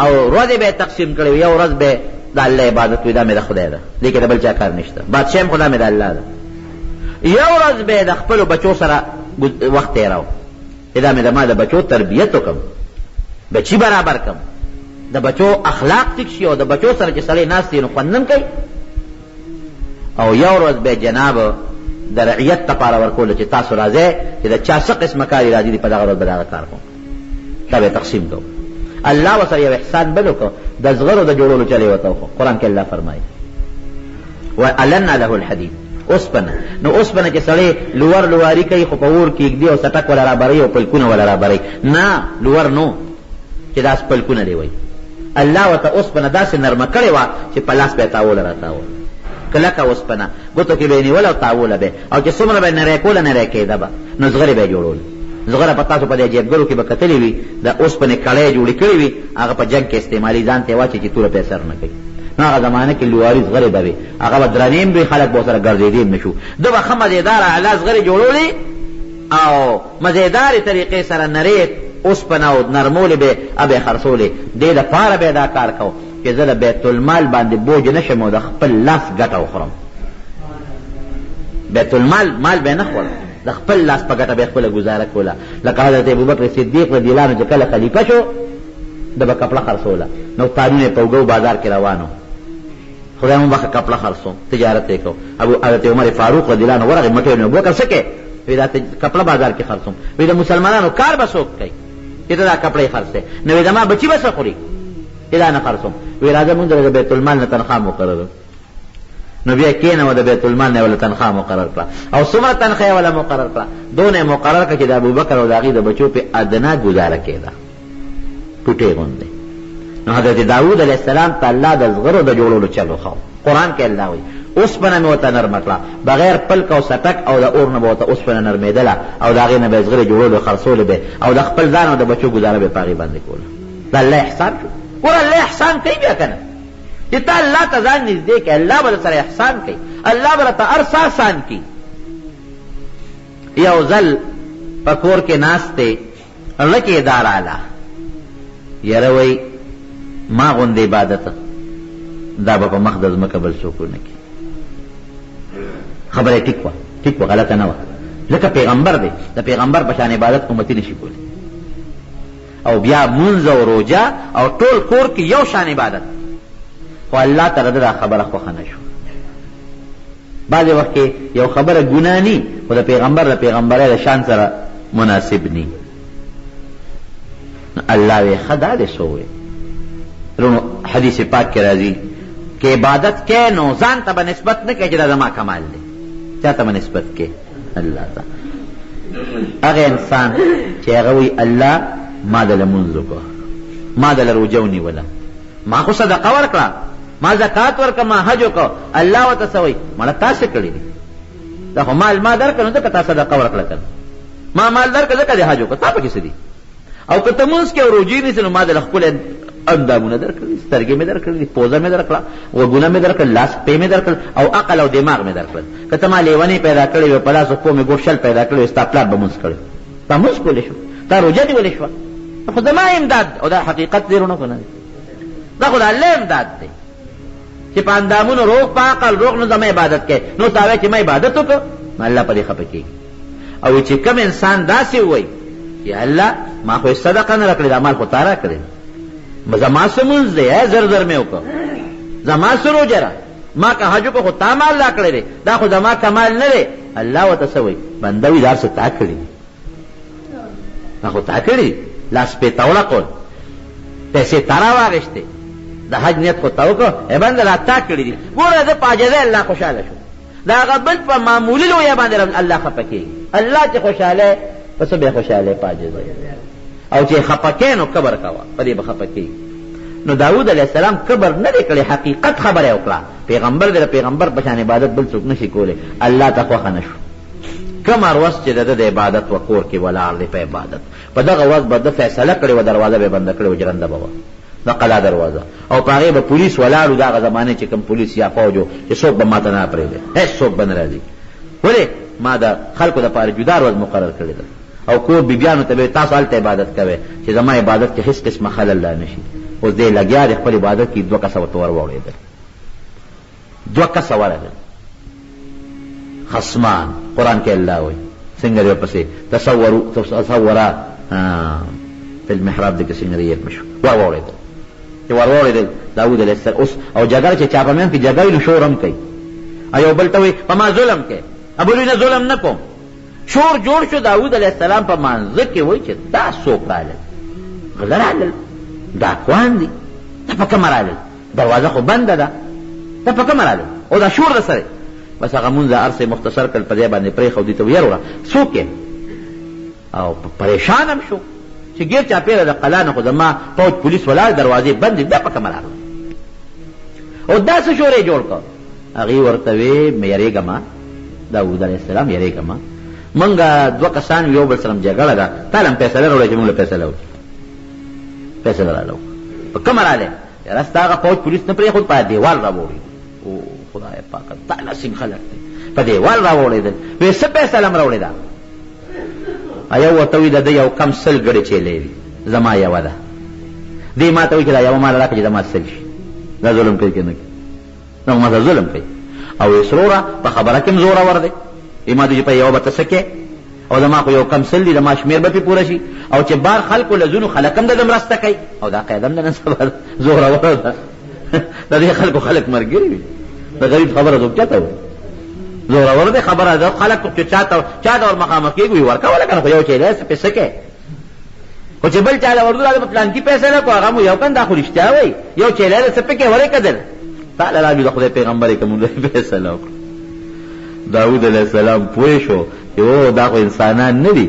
او ورځې به تقسیم کړی، یو ورځ به د الله عبادت وي دا مې د خدای ده، دې کې د بل چا کار نشته، بادشاہ هم خدا مې د الله ده. یو ورځ به د خپلو بچو سره وخت تېراو، دا مې د ما د بچو تربیت وکړم، بچي برابر کړم، د بچو اخلاق ټیک شي او د بچو سره چې سړی ناست وي نو خوندن کوي. او یو ورځ به جناب د رعیت دپاره ورکوله چې تاسو راځئ چې د چا څه قسمه کار راځي دي په دغه ورځ به دغه کار کوم، دا به تقسیم کوو. الله ورسره یو احسان بل وکړو، د زغرو د جوړولو چل یې ورته وښو. قرآن کې الله فرمایي وَأَلَنَّا لَهُ الْحَدِيدَ، اوسپنه. نو اوسپنه چې سړی لوور لواري کوي خو په اور کې ږدي او سټک ولا رابروي او پلکونه ولا رابروي، نه لوور نو چې داس پلکونه دی وایي. الله ورته اوسپنه داسې نرمه کړې وه چې په لاس به یې تاوله راتاوله، کلکه اوسپنه ګوتو کې به یې نیوله او تاوله به، او چې څومره به یې نری کوله نری کېده به، نو زغرې به یې جوړول. زغره په تاسو په دې جیبګرو کې به کتلې وي د اوسپنې کړۍ جوړې کړې وي، هغه په جنګ کې استعمالي، ځان ته یې واچي چې توره پې اثر نه کوي. نو هغه زمانه کې لواري زغرې به وي، هغه به درنې هم وي، خلک به ورسره ګرځېدي هم نه شو. ده به ښه مزېداره اعلی زغرې جوړولې او مزېدارې طریقې سره نرې اوسپنه او نرمولې به به یې خرڅولې. دې دپاره به یې دا کار کو چې زه د بیت المال باندې بوج نه شم او د خپل لاس ګټه وخورم. بیت المال مال به نه خورم، د خپل لاس په ګټه به خپله ګزاره کوله. لکه حضرت ابوبکر صدیق رضی الله عنه چې کله خلیفه شو د به کپړه خرڅوله، نو تارونه یې په اوږو بازار کې روانو، خدای مون بخښه کپړه خرڅو، تجارت یې کو. حضرت عمر فاروق رضی الله عنه ورغی مټې ونیو، ابوبکر څه کوې؟ وی دا کپړه بازار کې خرڅوم. وی د مسلمانانو کار به څوک کوي چې ته دا کپړې خرڅې؟ نو وی زما بچي به څه خوري؟ دا نه خرڅوم. وی راځه مونږ د بیت المال نه تنخواه مقرره. نو بیا کېنه د بیت المال نه ولا تنخواه مقرر کړه، او څومره تنخواه ولا مقرر کړه؟ دونه مقرر کړه چې د ابوبکر او د هغې د بچو په ادنا ګزاره کېده، ټوټې غوندې. نو حضرت داود علیه السلام ته الله د زغرو د جوړولو چل وښو. قرآن کې الله وایي اوسپنه مې ورته نرمه کړه، بغیر پلک او سټک او د اور نه به ورته اوسپنه نرمېدله، او د هغې نه به یې زغرې جوړولو خرڅولې به، او د خپل ځان او د بچو ګزاره به یې په هغې باندې کوله. د الله احسان شو. ګوره الله احسان کوي بیا که نه، چې تا الله ته ځان نږدې کړې، الله به سره احسان کوي، الله به راته هر څه آسان کړي. یو ځل په کور کې ناست دی، رکې دا راله، یاره وایي ما غوندې عبادت دا به په مخ د ځمکه بل څوک ونه کړي. خبره یې ټیک وه، غلطه نه وه، ځکه پیغمبر دی، د پیغمبر په شان عبادت امتي نشي کولی. او بیا مونځ او روجه او ټول کور کې یو شان عبادت، خو الله تعالی دا خبره خوښه نه شو. بعضې وخت کې یو خبره ګناه ني، خو د پیغمبر د پیغمبرۍ د شان سره مناسب ني. الله وی ښه دا دې څه ووایې؟ رونو حدیث پاک کې راځي کہ عبادت کې نو ځان ته به نسبت نه کوي چې دا زما کمال دی، چا ته به نسبت کوي؟ الله ته. هغه انسان چې هغه وایي الله ما دله لمونځ وکړه، ما دله روژه ونیوله، ما خو صدقه ورکړه، ما زکات ورکړه، ما حج وکړه، الله ورته څه وایي؟ مړه تا څه کړي دي؟ دا خو مال ما درکړه نو ځکه تا صدقه ورکړه که ما مال درکړه ځکه دې حج وکړه، تا پکې څه دي؟ او که ته مونځ کې او روژې نیسې نو ما دله ښکلی اندامونه درکړي، سترګې مې درکړي، پوزه مې درکړه، غوږونه مې درکړل، لاس پې مې درکړل، او عقل او دماغ مې درکړل. که ته ما لیونۍ پیدا کړې وې، په لاس او پو مې ګوټ شل پیدا کړی وې، ستا پلار به مونځ کړی، تا مونځ کولی شو، تا روژه نیولی شوه. خو زما امداد، او دا حقیقت دی رونه که نه دی؟ دا خو د الله امداد دی چې په اندامونو روغ، په عقل روغ، نو زما عبادت کوي. نو تا وایي چې ما عبادت وکړه، نو الله په دې خفه کېږي. او چې کوم انسان داسې ووایي یا الله ما خو صدقه نه راکړې، دا مال خو تا راکړې، زما څه مونځ دی، زر زر مې وکړه، زما څه روژه را، ما که حج کو خو تا مال لا کړی دی دا خو زما کمال نه دی الله ورته څه وایي بنده وي دا څه تا کړي دا خو تا کړي لاس پې تاوله کول پیسې تا راواغېستې د حج نیت خو تا وکړو ای بنده دا تا کړي دي ګوره زه په عاجزۍ الله خوشحاله شو د هغه بل په معمولي لویه باندې الله خفه کېږي الله چې خوشحاله په څه به خوشحاله په عاجزۍ او چې خفه کېږي نو کبر کوه په دې به خفه کېږي نو داود علیہ السلام کبر نه دی کړی حقیقت خبره وکړه پیغمبر دی پیغمبر په شان عبادت بل څوک نشي کولی الله ته خوښه نه شو کوم ورځ چې د عبادت و کور کې ولاړ دی په عبادت په دغه ورځ به د فیصله کړې و دروازه به بنده کړې و جرنده به وه د قلا دروازه او په هغې به پولیس ولاړو د هغه زمانې چې کوم پولیس یا فوج و چې څوک به ما ته نه پرېږدي هېڅ څوک به نه راځي ولې ما د خلکو دپاره جدا ورځ مقرر کړې ده او کور بیبیانو ته به تاسو هلته عبادت کوئ چې زما عبادت کې هېڅ قسمه خلل لا نه شي اوس دی لګیا دی خپل عبادت کې 2 کسه ورته ور واوړېدل 2 کسه ورغلل خصمان قرآن کې الله وایي څنګه دی ورپسې تصورا په المحراب دی کې څنګه دی یې مشو ور واوړېدل چې ور واوړېدل داود علیه السلام اوس او جګړه چې چا په منځ کې جګړې نو شور هم کوي او یو بل ته وایي په ما ظلم کوي ابو نه ظلم نه کوم شور جوړ شو داود علیه السلام په منځ کې وایي چې دا څوک رالل غله رالل ډاکوان دي دا په کومه رالل دروازه خو بنده ده دا په کومه رالل او دا شور د سره بس هغه مونځ هر څه مختصر کړل په دې باندې پرېښودي ته ویې وړه څوک او پریشان هم شو چې ګیر چاپېره د قلا نه خو زما فوج پولیس ولاړ دروازې بندې دا په کومه راغله او دا څه شور یې جوړ کړ هغې ورته وې یېرېږه داود علیه السلام یېرېږه مونږ 2 کسان یو بل سره جګړه ده تا له هم فیصله راوړی چې مونږ له فیصله وکړي فیصله راله په کومه رالی یاره ستا هغه فوج پولیس نه پرېښود په دیوال راوړېدل او خدای پاکه تا نصیب خلک دی په دیوال راوړېدل وایي څه فیصله م راوړې ده یو ورته وایي د ده یو کم 100 ګړې چیلې دي زما یوه ده دې ما ته وایي چې دا یوه ماله راکړه چې زما 100 شي دا ظلم کوي که نه کوي دا ما سره ظلم کوي او وایي سروره په خبره کې م زورور دی ما ته چې په یوه به ته څه کې او زما خو یو کم 100 دي زما شمېر به پې پوره شي او چې بار خلکو له ځینو خلک هم د ده مرسته کوي او دا قاعده هم د نن سبا زوروره ده د دې خلکو خلک ملګري وي د غریب خبره څوک چاته وایي زوروره دی خبره ده خلک چې چاته ور مخامخ کېږي وایي ورکوله که نه خو یو چیلی څه څه کوې خو چې بل چا له ورځو راځي په پلانکي پیسې نه کړو هغه مو یو کن دا خو رښتیا وایي یو چیلی ده څه پکې ورې کدل تا له راځي د خدای پیغمبر یې که مونږ فیصله وکړو داود علیه السلام پوه شو چې او دا خو انسانان نه دي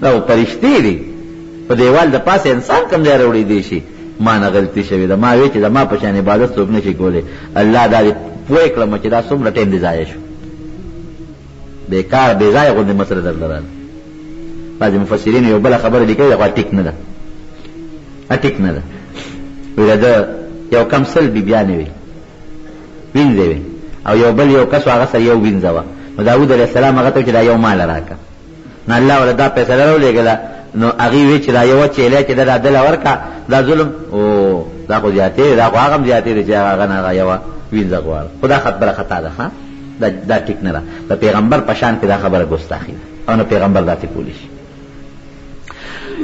دا خو فرشتې دي په دیوال د پاسه انسان کوم ځای راوړی دی شي ما نه غلطي شوې ده ما وی چې زما په شان عبادت څوک نه شي کولی الله دا دې پوه کړم چې دا څومره ټایم دې ضایع شو بېکار بې ځایه غوندې مسله درته راله بعضې مفسرین یو بله خبره لیکلې ده خو ټیک نه ده ټیک نه ده وایي د ده یو کم 100 بیبیانې وي وینځې وي او یو بل یو کس هغه سره یو وینځه وه نو داود علیه السلام هغه ته چې دا یو ماله راکړه نو الله وله دا فیصله راولېږله نو هغې وی چې دا یوه چیلی چې ده دا دله ورکړه دا ظلم او دا خو زیاتې دی دا خو هغه هم زیاتې دی چې هغه نه هغه یوه وینځه غواړه خو دا خبره خطا ده ښه دا ټیک نه ده د پیغمبر په شان کې دا خبره ګستاخي ده او نه پیغمبر داسې کولی شي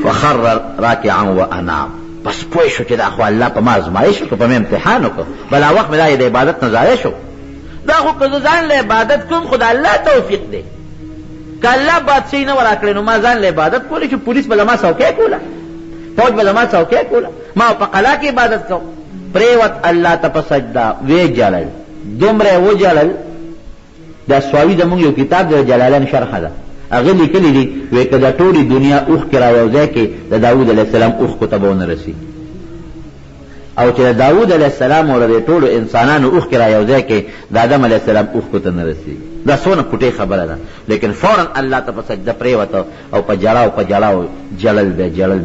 وخر راکعا وانام بس پوه شو چې دا خو الله په ما ازمایش وکړو په مې امتحان وکړو بلا وخت مې دا د عبادت نه ضایع شو دا خو که زه ځان له عبادت کوم خو د الله توفیق دی که الله بادشاهي نه ورا کړې نو ما ځان له عبادت کولی چې پولیس به زما څوکۍ کوله فوج به زما څوکۍ کوله ما په قلا کې عبادت کوم پرېوت الله ته په سجده ویې جړل دومره یې وجړل دا سواوي زمونږ یو کتاب دی جلالین شرحه ده هغه لیکلي دي وایي که د ټولې دنیا اوښ کې را یو ځای کې د داود علیه السلام اوښکو ته به ونه رسي او چې د داود علیه السلام او د ټولو انسانانو اوښ کې را یو ځای کې د آدم علیه السلام اوښکو ته نه رسي دا څونه پټې خبره ده لیکن فورا الله ته په سجده پرېوته او په جړاو په جړاو جړل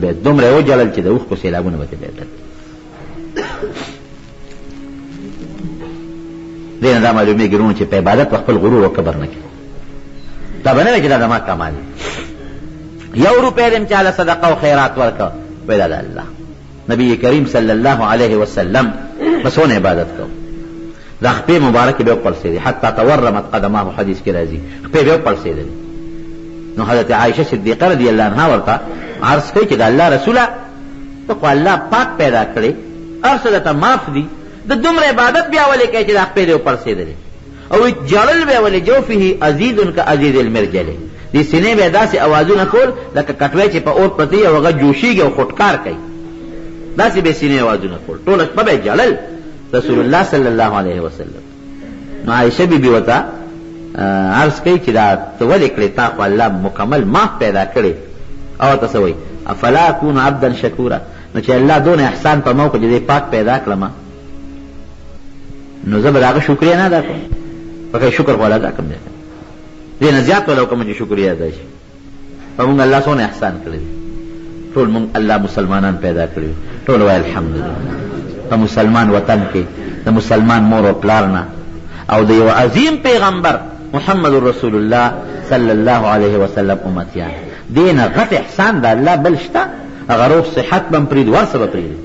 به دومره یې وجړل چې د اوښکو سیلابونه به ترې بهېدل دې نه دا معلومېږي وروڼو چې په عبادت په خپل غرور او کبر نه کوي دا به نه وي چې دا زما کمال دی 1 روپۍ دې چاله صدقه او خیرات ورکړه وایي دا د الله نبی کریم صلی الله علیه وسلم بسونه عبادت کو دا خپې مبارکې به وپړسېدې حتی تورمت قدماه حدیث کې راځي خپې به وپړسېدلې نو حضرت عایشه صدیقه رضی الله عنها ورته عرض کوي چې د الله رسوله ته خو الله پاک پیدا کړې هر څه درته معاف دي د دومره عبادت بیا ولې کوي چې دا خپې دې وپړسېدلې او جړل به ولې جوفه عزیز کعزیز المرجل دې سینې به داسې اوازونه کول لکه کټوی چې په اور پرتی او هغه جوشیږي او خټکار کوي داسې به سینې اوازونه کول ټوله شپه به جړل رسول الله صلی الله علیه وسلم. نو عائشہ بی بی وتا عرض کوي چې دا ته ولې کړې تا خو الله مکمل معاف پیدا کړې او ته څه وایي افلا اکون عبدا شکورا نو چې الله دونه احسان په ما وکړ چې دې پاک پیدا کړم نو زه به د هغه شکریه نه ادا کوم پکې شکر خو ادا کوم دې نه زیات ولا کوم چې شکریه ادا شي په موږ الله څونه احسان کړی ټول موږ الله مسلمانان پیدا کړی ټول وای الحمدلله په مسلمان وطن کې د مسلمان مور او پلار نه او د یو عظیم پیغمبر محمد رسول الله صلی الله علیه وسلم امتیان دین غټ احسان د الله بل شته هغه روح صحت بم پرید ورسه به پرید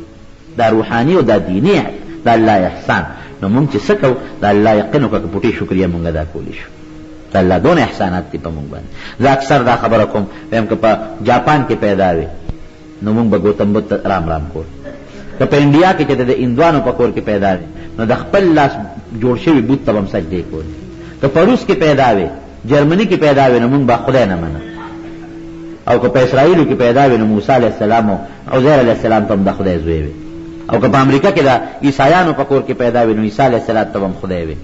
دا روحانی او دا دینی دا الله احسان نو مونږ چې څه کوو دا الله یقین وکړه که پټې شکریه مونږ ادا کولی شو دا الله دونه احسانات دي په مونږ باندې زه اکثر دا خبره کوم وایم که په جاپان کې پیدا وي نو مونږ به ګوتم بت رام رام کول که په انډیا کې چې د هندوانو په کور کې پیدا وي نو د خپل لاس جوړ شوي بت ته به هم سجدې کول که په روس کې پیدا وي جرمني کې پیدا وي نو مونږ به خدای نه منه او که په اسرائیلو کې پیدا وي نو موسی علیه السلام او عزیر علیه السلام ته هم د خدای زوی وي او که په امریکا کې د عیسایانو په کور کې پیدا وي نو عیسی علیه السلام ته هم خدای وي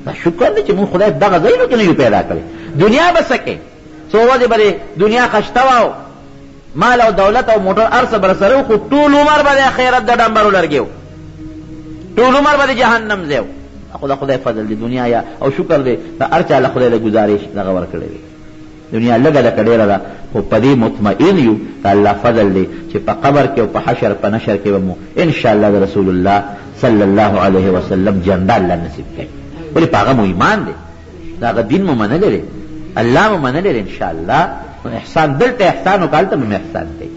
دا شکر دی چې مونږ خدای دغه ځایونو کې نه یو پیدا کړی دنیا به څه کوي څو ورځې به دنیا خشته وه مال او دولت او موټر هر څه به سره خو ټول عمر به د آخرت د ډمبرو لرګي و ټول عمر به د جهنم ځای و خو د خدای فضل دی دنیا یا او شکر دی د هر چا له خدای د گزارش دغه ورکړی وي دنیا لږه لکه ډېره ده خو په دې مطمئن یو د الله فضل دی چې په قبر کې او په حشر په نشر کې به مو انشاءالله د رسول الله صلی الله علیه وسلم جنډه الله نصیب کوي ولې په هغه مو ایمان دی د هغه دین مو منلی دی الله مو منلی دی انشاءالله احسان دلته احسان وکړه هلته مو احسان کوي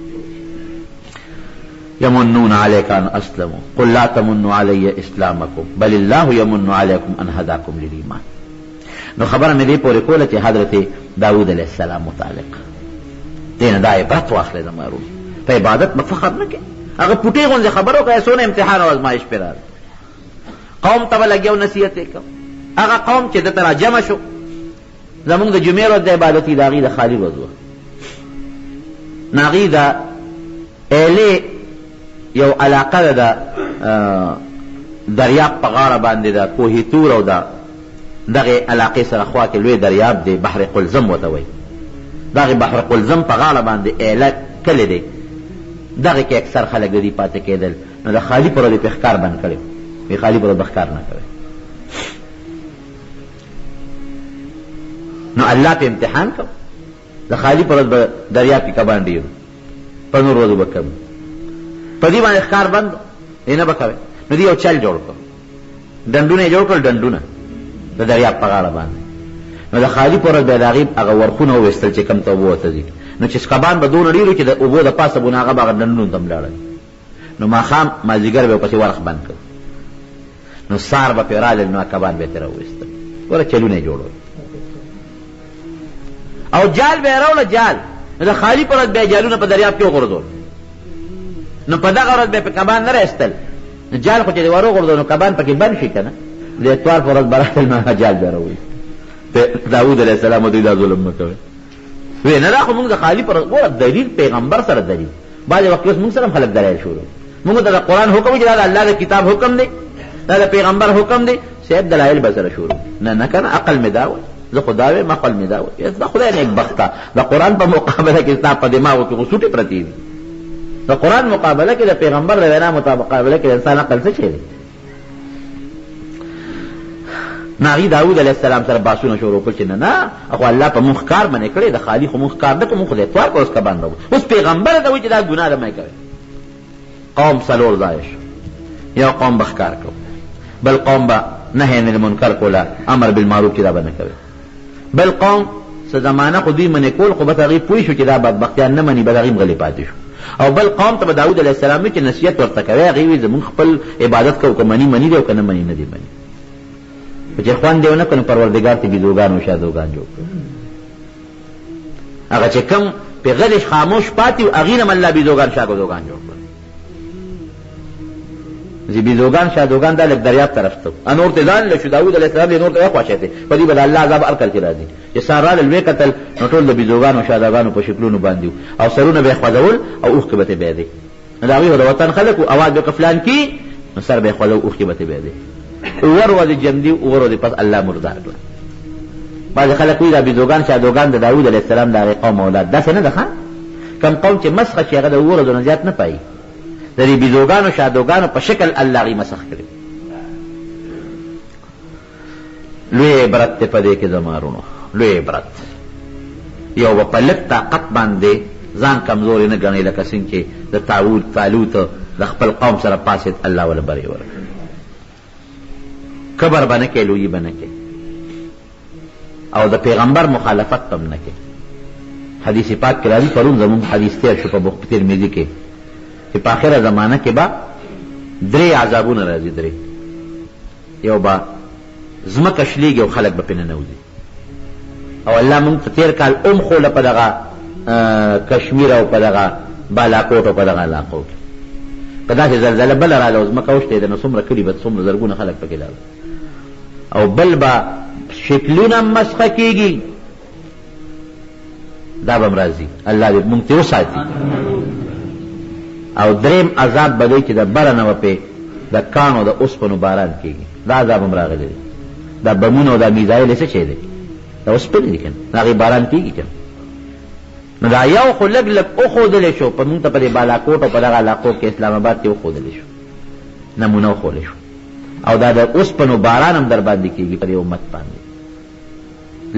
یمنون علیک ان اسلموا قل لا تمنوا علی اسلامکم بل الله یمن علیکم ان هداکم للایمان نو خبره مې دې پورې کوله چې حضرت داود علیه السلام متعلق دینه دا عبرت واخلې د مارو په عبادت به فخر نه کوي هغه پوټې غونځې خبرو کوي څونه امتحان او ازمایش پرې راغی قوم ته به لګیا نصیحت یې کوم هغه قوم چې دته را جمع شو زمونږ د جمعې ورځ د عبادت د هغې د خالي ورځ وه نو هغې د ایلې یو علاقه ده د دریاب په غاړه باندې د کوهي تور او د دغه علاقې سره خوا کې لوی دریاب دی بحر قلزم ورته وایي دغه بحر قلزم په غاړه باندې ایله کلی دی دغه کې اکثر خلک د دې پاتې کېدل نو د خالي پر ورځ یې په ښکار بند کړی وی خالي پر ورځ ښکار نه کوي نو الله په امتحان کو د خالي پر ورځ به دریاب کې کبان ډېرو په نور ورځو به کم په دې باندې ښکار بند یې نه به کوي نو دې یو چل جوړ کړ ډنډونه یې جوړ کړل ډنډونه د دریاب په غاړه باندې نو د خالي پر ورځ به د هغې هغه ورخونه وویستل چې کوم ته اوبه ورته ځي نو چې کبان به دونه ډېرو چې د اوبو د پاسه به نو هغه به هغه ډنډونو ته هم لاړل نو ماښام مازدیګر به پسې ورخ بند کړ نو سار به پرې رالل نو کبان به یې ترې راوویستل ګوره چلونه یې جوړول او جال به یې راوړه جال نو د خالي پر ورځ به یې جالونه په دریاب کې وغورځول نو په دغه ورځ به یې په کبان نه رایستل نو جال خو چې دې ور وغورځول نو کبان پکې بند شي که نه د اتوار پر ورځ به راتل نو هغه جال به یې راوویست داود علیه السلام ودوی دا ظلم مه کوئ وی نه دا خو مونږ د خالي پر ګوره دلیل پیغمبر سره دلیل بعضې وخت اوس مونږ سره هم خلک دلایل شروع مونږ ته د قرآن حکم چې دا د الله د کتاب حکم دی دا د پیغمبر حکم دی صاحب دلایل به سره شروع نه نه که نه عقل مې دا وی زه خو دا ویم عقل مې دا وی د خدای نیکبخته د قرآن په مقابله کې ستا په دماغو کې خو سوټې پرتې دي د قرآن مقابله کې د پیغمبر د وینا مقابله کې د انسان عقل څه شی دی ناغي داود علیه السلام سره باسونه شروع کړ چې نه نه خو الله په مونږ ښکار منې کړی د خالي خو مونږ ښکار نه کړو مونږ خو د اتوار په ورځ کبان راوړو اوس پیغمبر ته وایي چې دا ګناه ده مه کوئ قوم څلور ځایه شو یو قوم به ښکار کړو بل قوم به نهی عن المنکر کوله امر بالمعروف چې دا به نه کوي بل قوم څه زمانه خو دوی منې کول خو به هغې پوه شو چې دا بدبختیان نه مني به د هغې هم غلې پاتې شو او بل قوم ته به داود علیه السلام وایي چې نصیحت ورته کوی هغې وایي زمونږ خپل عبادت کوو که مني مني دی او که نه مني نه دی مني چې خوند یې ونه کړو پروردګار ته بیزوګان او شادوګان جوړ کړو هغه چې کوم پې غلش خاموش پاتې و هغې نه هم الله بیزوګان شاګردوګان جوړ کړل بیزوګان شادوګان دا لږ دریاب طرف ته نور ته ځان له شو داود علیه السلام نور ته خوښته په دې بل الله عذاب ارکل کې راځي چې سارا له قتل نو ټول د بیزوګان او شادوګانو په شکلونو باندې او سرونه به خوځول او اوخ کې به به دي دا وی د وطن خلکو اواز به قفلان کی نو سر به خوځو اوخ کې به به دي ور ودی جمدی ور ودی پس الله مردار کړ بعض خلک وی دا بیزوګان شادوګان د داود علیه السلام د قوم اولاد دا څنګه ده کم قوم چې مسخه چې هغه د ور د نجات نه پای د دې بیزوګانو شادوګانو په شکل الله غي مسخ کړي لوی عبرت ته پدې کې زمارونو لوی عبرت یو په لک طاقت باندې ځان کمزوري نه ګڼي لکه څنګه چې د طالوت د خپل قوم سره پاسید الله ولا بری ور کبر باندې کې لوی باندې کې او د پیغمبر مخالفت هم نه کې حدیث پاک کې راځي پرون زمون حدیث تیر شو په بخاری ترمذی کې چې په آخره زمانہ کې با درې عذابونه راځي درې یو با زمکه شلیږي او خلک به پنه نوځي او الله مونږ تیر کال خو له پدغه کشمیر او پدغه بالاکوټ او پدغه علاقو کې کدا چې زلزلہ بل رااله او زمکه وشته د نو څومره کړي به څومره زرګونه خلک پکې لاړ او بل با شکلونه مسخه کیږي دا به راځي الله دې مونږ ته وساتي او دریم عذاب بدی چې د برنه په د کانو د اوسپنو باران کیږي دا عذاب هم راغلی دا بمونه او دا میزایل څه چي دي دا اوسپنې دي کنه هغه باران کیږي کنه نو دا یو خو لګ لګ او خودلې شو په مونږ ته په بالاکوټ او په دغه علاقو کې اسلام آباد کې خودلې شو نمونه خولې شو او دا د اوسپنو باران هم در باندې کیږي په امت باندې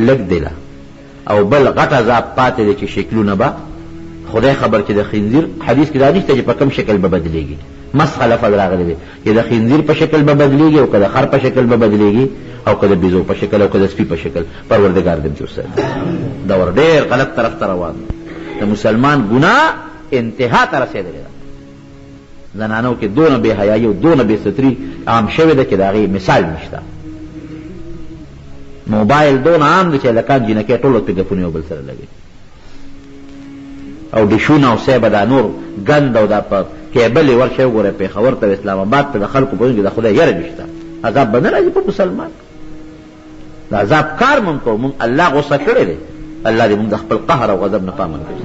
لګ دیلا او بل غټ عذاب پاتې دي چې شکلونه با خدای خبر چې د خنزیر حدیث کې راځي چې په کوم شکل به بدلېږي مسخه لفظ راغلی دی چې د خنزیر په شکل به بدلېږي او کله خر په شکل به بدلېږي او کله بیزو په شکل او کله سپي په شکل پروردگار دې جوړ دا ور ډېر غلط طرف ته روان د مسلمان ګناه انتها ته رسېدلی ده زنانو کې دونه بې حیایي او دونه بې ستري عام شوې ده چې د هغې مثال نشته موبایل دونه عام دی چې هلکان جینکۍ ټول ورته ګپونه یو بل سره لګوي او ډشونه او سیبه دا نور ګند او دا په کیبل یې ورشئ وګورئ پېښور ته اسلام آباد ته د خلکو په کې د خدای یره نشته عذاب به نه راځي په مسلمان د عذاب کار مونږ کوو مونږ الله غصه کړی دی الله دې مونږ د خپل قهر او غضب نه پامن کړي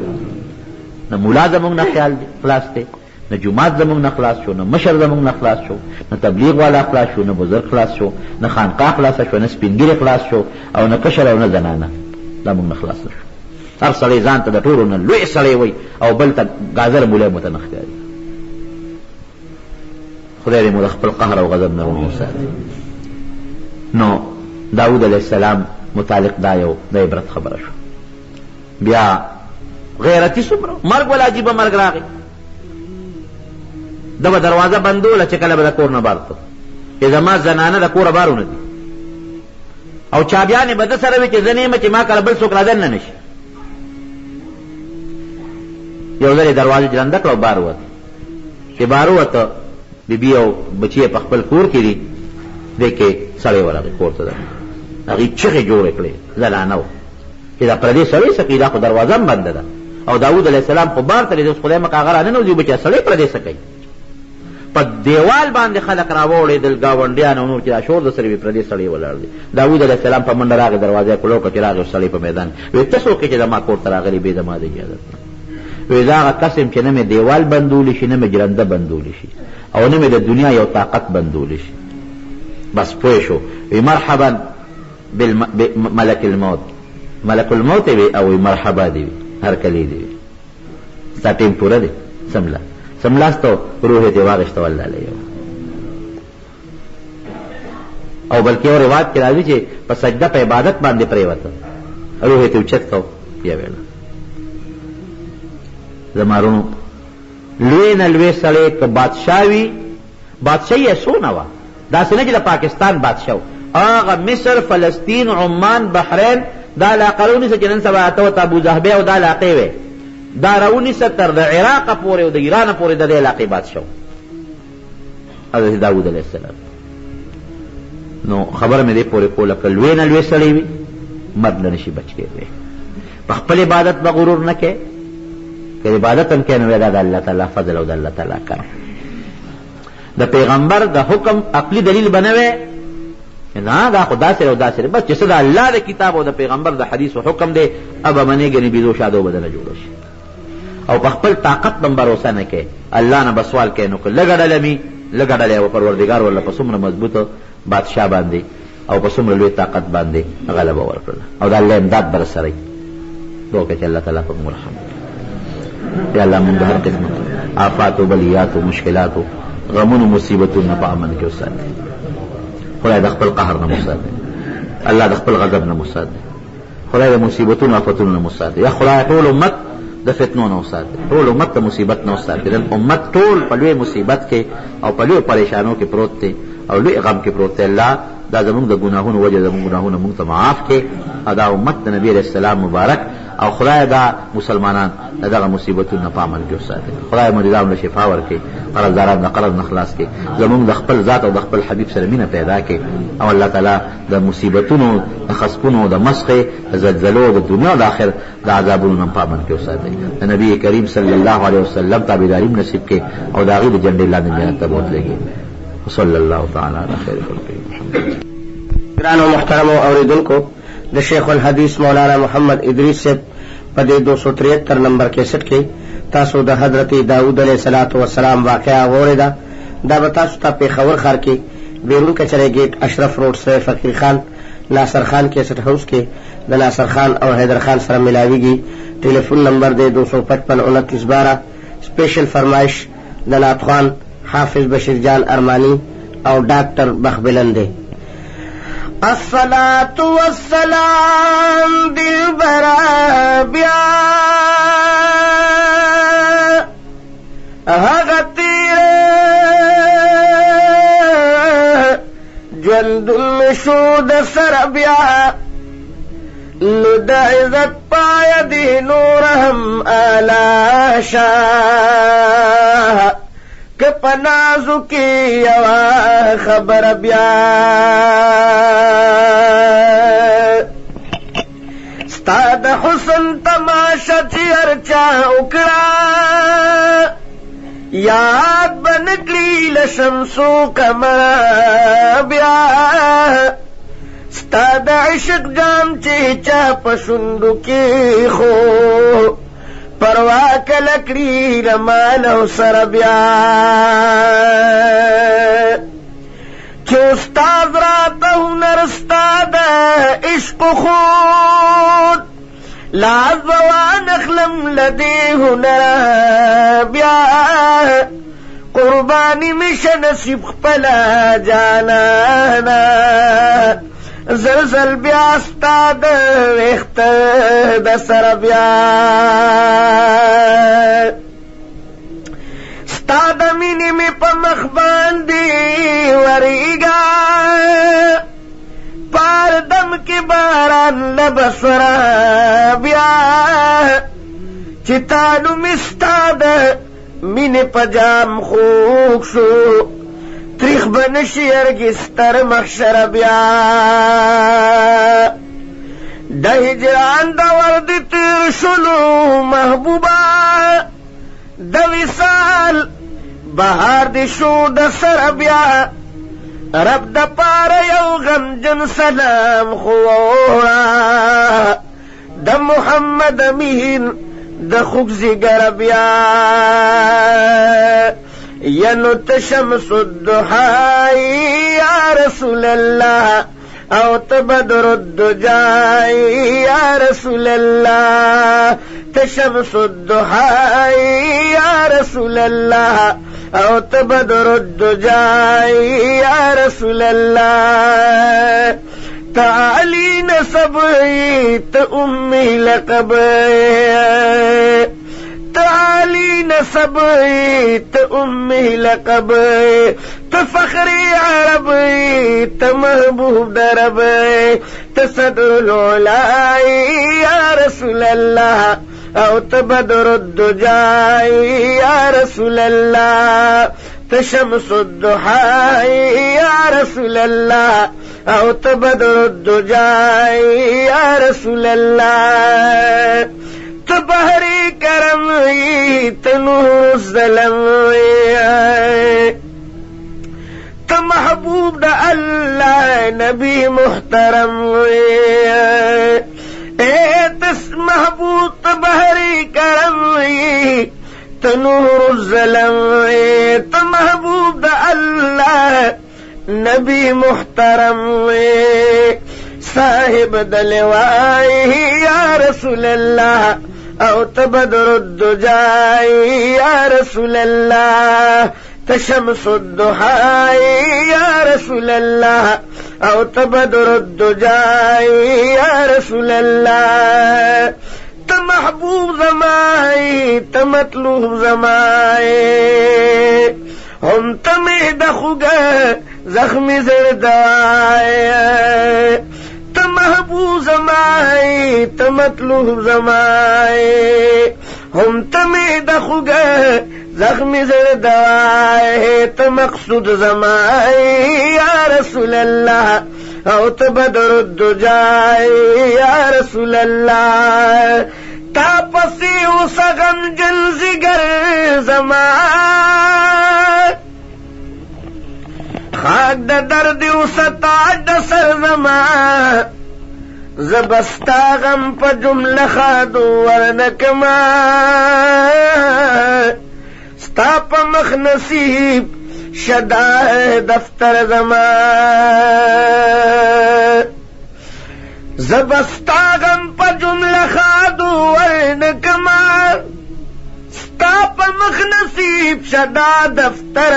نه ملا زمونږ نه خیال خلاص دی نه جومات زمونږ نه خلاص شو نه مشر زمونږ نه خلاص شو نه تبلیغ والا خلاص شو نه بزرگ خلاص شو نه خانقاه خلاصه شو نه سپینګیری خلاص شو او نه کشر او نه زنانه دا مونږ نه خلاص شو هر سړی ځان ته د ټولو نه لوی سړی وایي او بل ته ګازر مولی مو ته نه ښکاري خدای دې مو د خپل قهر او غضب نه وساتي نو داود علیه السلام متعلق دا یو د عبرت خبره شو بیا غیرتی څومره مرګ ولا عجیبه مرګ راغی د به دروازه بندوله چې کله به د کور نه بار ته چې زما زنانه د کوره بارونه دي او چابیانې به ده سره وي چې زه نه یم چې ما کله بل څوک رادننه نه شي یو ځل یې دروازه جرنده کړه او بار ووته چې بار ووته بیبي او بچی په خپل کور کې دي دی کې سړی ورغی کور ته هغې چغې جوړې کړې زنانه وه چې دا پردې سړی څه کوي دا خو دروازه هم بنده ده او داود علیه السلام خو بار ته اوس خدای مکه هغه راننوځي بچی سړی پردې څه کوي په دیوال باندې خلک راوړېدل ګاونډیان او نور چې دا شور د سره وي پردې سړی ولاړ دی داود علیه السلام په منډه راغی دروازه یې کړو که چې راغی سړی په میدان وی ته څوک چې زما کور ته راغلی بې زما د اجازت نه وی دا هغه قسم چې نه مې دیوال بندولی شي نه مې جرنده بندولی شي او نه مې د دنیا یو طاقت بندولی شي بس پوه شو وی مرحبا بملک الموت ملک الموت وی او وی مرحبا دی وی هر کلی دی وی ستا ټیم پوره دی سملاستو روح دې واغشته والله علیه او بلکې یو روایت کې راځي چې په سجده په عبادت باندې پرېوته روح ته اوچت کو بیا ویله زمارونو لوی نه لوی سړی که بادشاه وي بادشاهي یې څونه وه داسې نه چې د پاکستان بادشاه و هغه مصر فلسطین عمان بحرین دا علاقه راونیسه چې نن سبا ته ورته ابوظهبی او دا علاقې وې دا راونیسه تر د عراقه پورې او د ایرانه پورې د دې علاقې بادشاه حضرت داود علیه السلام نو خبره مې دې پورې کوله که لوی نه لوی سړی وي مرګ نه نشي بچ کېدی په خپل عبادت به غرور نه کوې که عبادت هم کوې نو دا د الله تعالی فضل او د الله تعالی کرم د پیغمبر د حکم عقلی دلیل بنوي نه دا خدا سره او دا سره بس چې صدا الله د کتاب او د پیغمبر د حدیث او حکم دی ابا منی گنی بیزو شادو بدل جوړ شي او په خپل طاقت باندې باور نه کوي الله نه بسوال کوي نو لګړلې او پروردگار ولا په څومره مضبوط بادشاہ باندې او په څومره لوی طاقت باندې غلبه ورکړه او دا الله امداد بر سره دوه چې الله تعالی په مرحم یا الله موږ هر قسم آفات او بلیات او مشکلات او غمونو مصیبتونو په امن کې وساتي خدای د خپل قهر نه مساتي الله د خپل غضب نه مساتي خدای د مصیبتونو آفتونو نه مساتي یا خدای ټول امت د فتنو نه وساتي ټول امت د مصیبت نه وساتي د امت ټول په لوی مصیبت کې او په لوی پریشانو کې پروت دی او لوی غم کې پروت دی الله دا زمونږ د ګناهونو وجه زمونږ ګناهونه مونږ ته معاف کړي او دا امت د نبی علیہ السلام مبارک او خدای دا مسلمانان دغه مصیبتونو نه پامن کې وساتي خدای مریضانو له شفا ورکړي قرضداران د قرض نه خلاص کړي زمونږ د خپل ذات او د خپل حبیب سره مینه پیدا کړي او الله تعالی د مصیبتونو د خسپونو د مسخې د زلزلو د دنیا او د آخر د عذابونو نه پامن کې وساتي د نبی کریم صلی الله علیه وسلم تابعداري نصیب کړي او د هغې د جنډې لاندې جنت ته بوتلېږي صلی الله تعالی علی خیر خلقه محمد. گرانو محترمو اوریدونکو د شیخ الحدیث مولانا محمد ادریس صاحب په دې 273 نمبر کیسټ کې تاسو د حضرت داؤد علیه السلام واقعه واورېده. دا به تاسو ته پېښور ښار کې بیرون کچرې گیټ اشرف روډ سره فقیر خان ناصر خان کیسټ هاوس کې د ناصر خان او حیدر خان سره ملاویږي. ټلیفون نمبر دی 255 سپیشل فرمایش د نعت حافظ بشیر جان ارمانی او ډاکټر بخبلن دی. الصلاة والسلام دلبرا بیا هغه تیره ژوندون شو د سره بیا نو د عزت پای دی نور هم اعلی شاه که پنازو کی یوا خبر بیا ستا د حسن تماشا چی ارچا اکڑا یاد بنکلی لشمسو کمرا بیا ستا د عشق جام چی چا پشندو کی خو پروا کلکڑی رمالو سر بیا چو استاذ راتا ہنر استاد عشق خود لازوان اخلم لدے ہنر بیا قربانی مشن نصیب پلا جانانا زلزل بیا استاد ویخت د سر بیا استاد مینی می په مخ باندې وریگا پار دم کی باران لبسرا بیا چتانو مستاد مینی پجام خوک شو تریخ بنشی ارگستر مخشر بیا د هجران د ورد تیر شلو محبوبا د وصال بهار دی شو د سر بیا رب د پار یو غمجن سلام خورا د محمد امین د خوږ زیګر بیا ینو تشمس الضحى یا رسول الله او تبدر الدجى یا رسول الله تشمس الضحى یا رسول الله او تبدر الدجى یا رسول الله تعالی نسبی تأمی لقبی تعالی نسبی تأمی لقبی تفخری عربی تمحبوب دربی تصدر العلائی یا رسول اللہ او تبدر الدجائی یا رسول اللہ تشمس الضحائی یا رسول اللہ او تبدر الدجائی یا رسول اللہ تبہری کرم تنور الظلم محبوب دا اللہ نبی محترم اے تس محبوب بحری کرم تنور الظلم تو محبوب دا اللہ نبی محترم صاحب دلوائی یا رسول اللہ او تبدر الدجائی یا رسول اللہ تشمس الضحائی یا رسول اللہ او تبدر الدجائی یا رسول اللہ محبوب زمائی مطلوب زمائی ہم تمہیں دخوگا زخمی زردائی محبوب زمائی مطلوب زمائی ہم تمہیں دخوگا زخمی زردائی مقصود زمائی یا رسول اللہ او تبدر الدجائی یا رسول اللہ تا پسی اسغم جن زگر زمان خاک دا درد اسطاعت دا سر زمان زبستا غم پا جمل خادو ورنکما ستا پا مخ نصیب شدائے دفتر زمان زبستا غم پا جمل خادو ورنکما ستا پا مخ نصیب شدا دفتر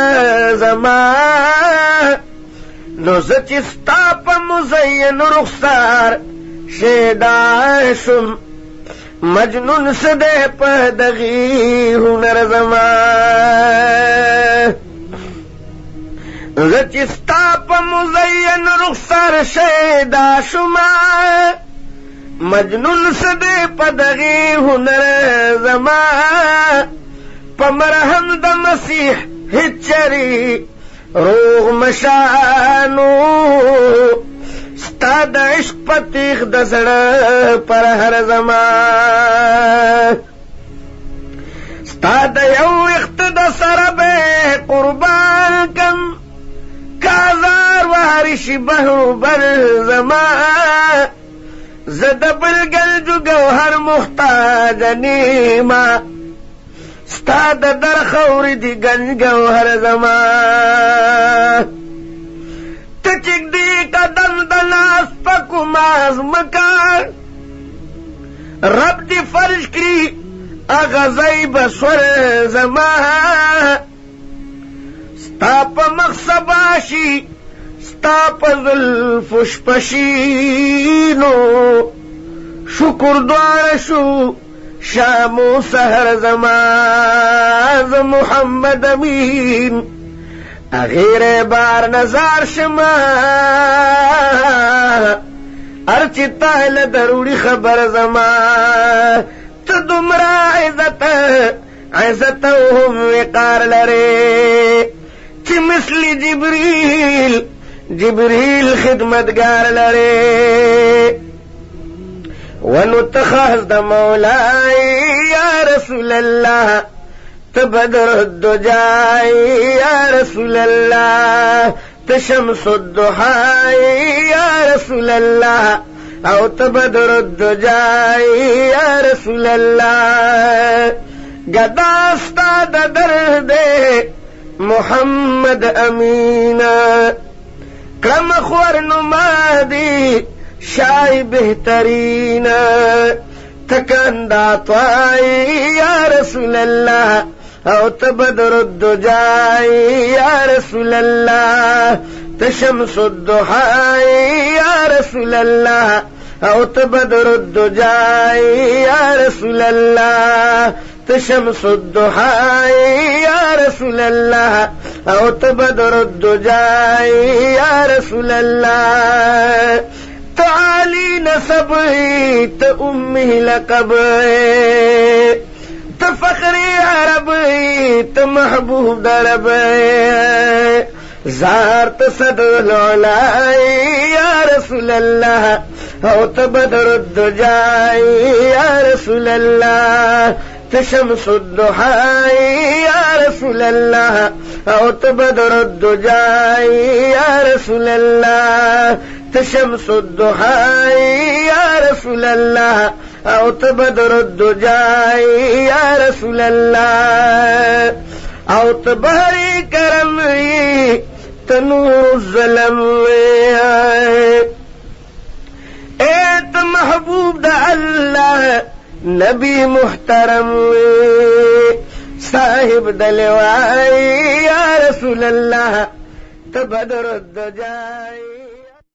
زمان نو زچی ستا پا مزین رخسار شیدائشم مجنون سدے پا دغی ہنر زمان زچستا پا مزین رخسار شیدا شما مجنون سدے پا دغی ہنر زمان پا مرحم دا مسیح ہچری روغ مشانو ستا دا عشق پتیخ دا زڑا پر ہر زمان ستا دا یو اقتدا سربے قربان کم کازار وارش بہر بر زمان زد بلگل جو گوہر محتاج نیما ستا دا در خور دی گنج گوہر زمان تچک دی قدم دناس پکو ماز مکان رب دی فرش کری اغزائی بسور زمان ستا پا مقصباشی ستا پا ظلفش پشینو شکر دوارشو شامو سہر زمان محمد امین اغیر بار نظار شما ارچی تاہل ضروری خبر زمان تدمرا عزتهم وقار لرے چی مثل جبریل خدمتگار لرے ونتخاذ دا مولائی یا رسول اللہ تبدر الدجائی یا رسول اللہ تشمس الضحائی یا رسول اللہ او تبدر الدجائی یا رسول اللہ گداستا دا درد محمد امین کرم خور نمادی شای بہترین تکندہ طائی یا رسول اللہ او تبدر الدجائی یا رسول اللہ تشمس الضحائی یا رسول اللہ او تبدر الدجائی یا رسول اللہ تشمس الضحائی یا رسول اللہ او تبدر الدجائی یا رسول اللہ تعالی نسبی تأمی لقبی تفخری عربی تمحبوب دربی زارت صدر العلائی یا رسول اللہ او تبدر الدجائی یا رسول اللہ تشمس الضحى يا رسول الله او تبدر الدجى يا رسول الله تشمس الضحى يا رسول الله او تبدر الدجى يا رسول الله او تبهری کرم تنور الظلم ایت محبوب دا اللہ نبی محترم صاحب دلوائی یا رسول اللہ تبدر الدجائی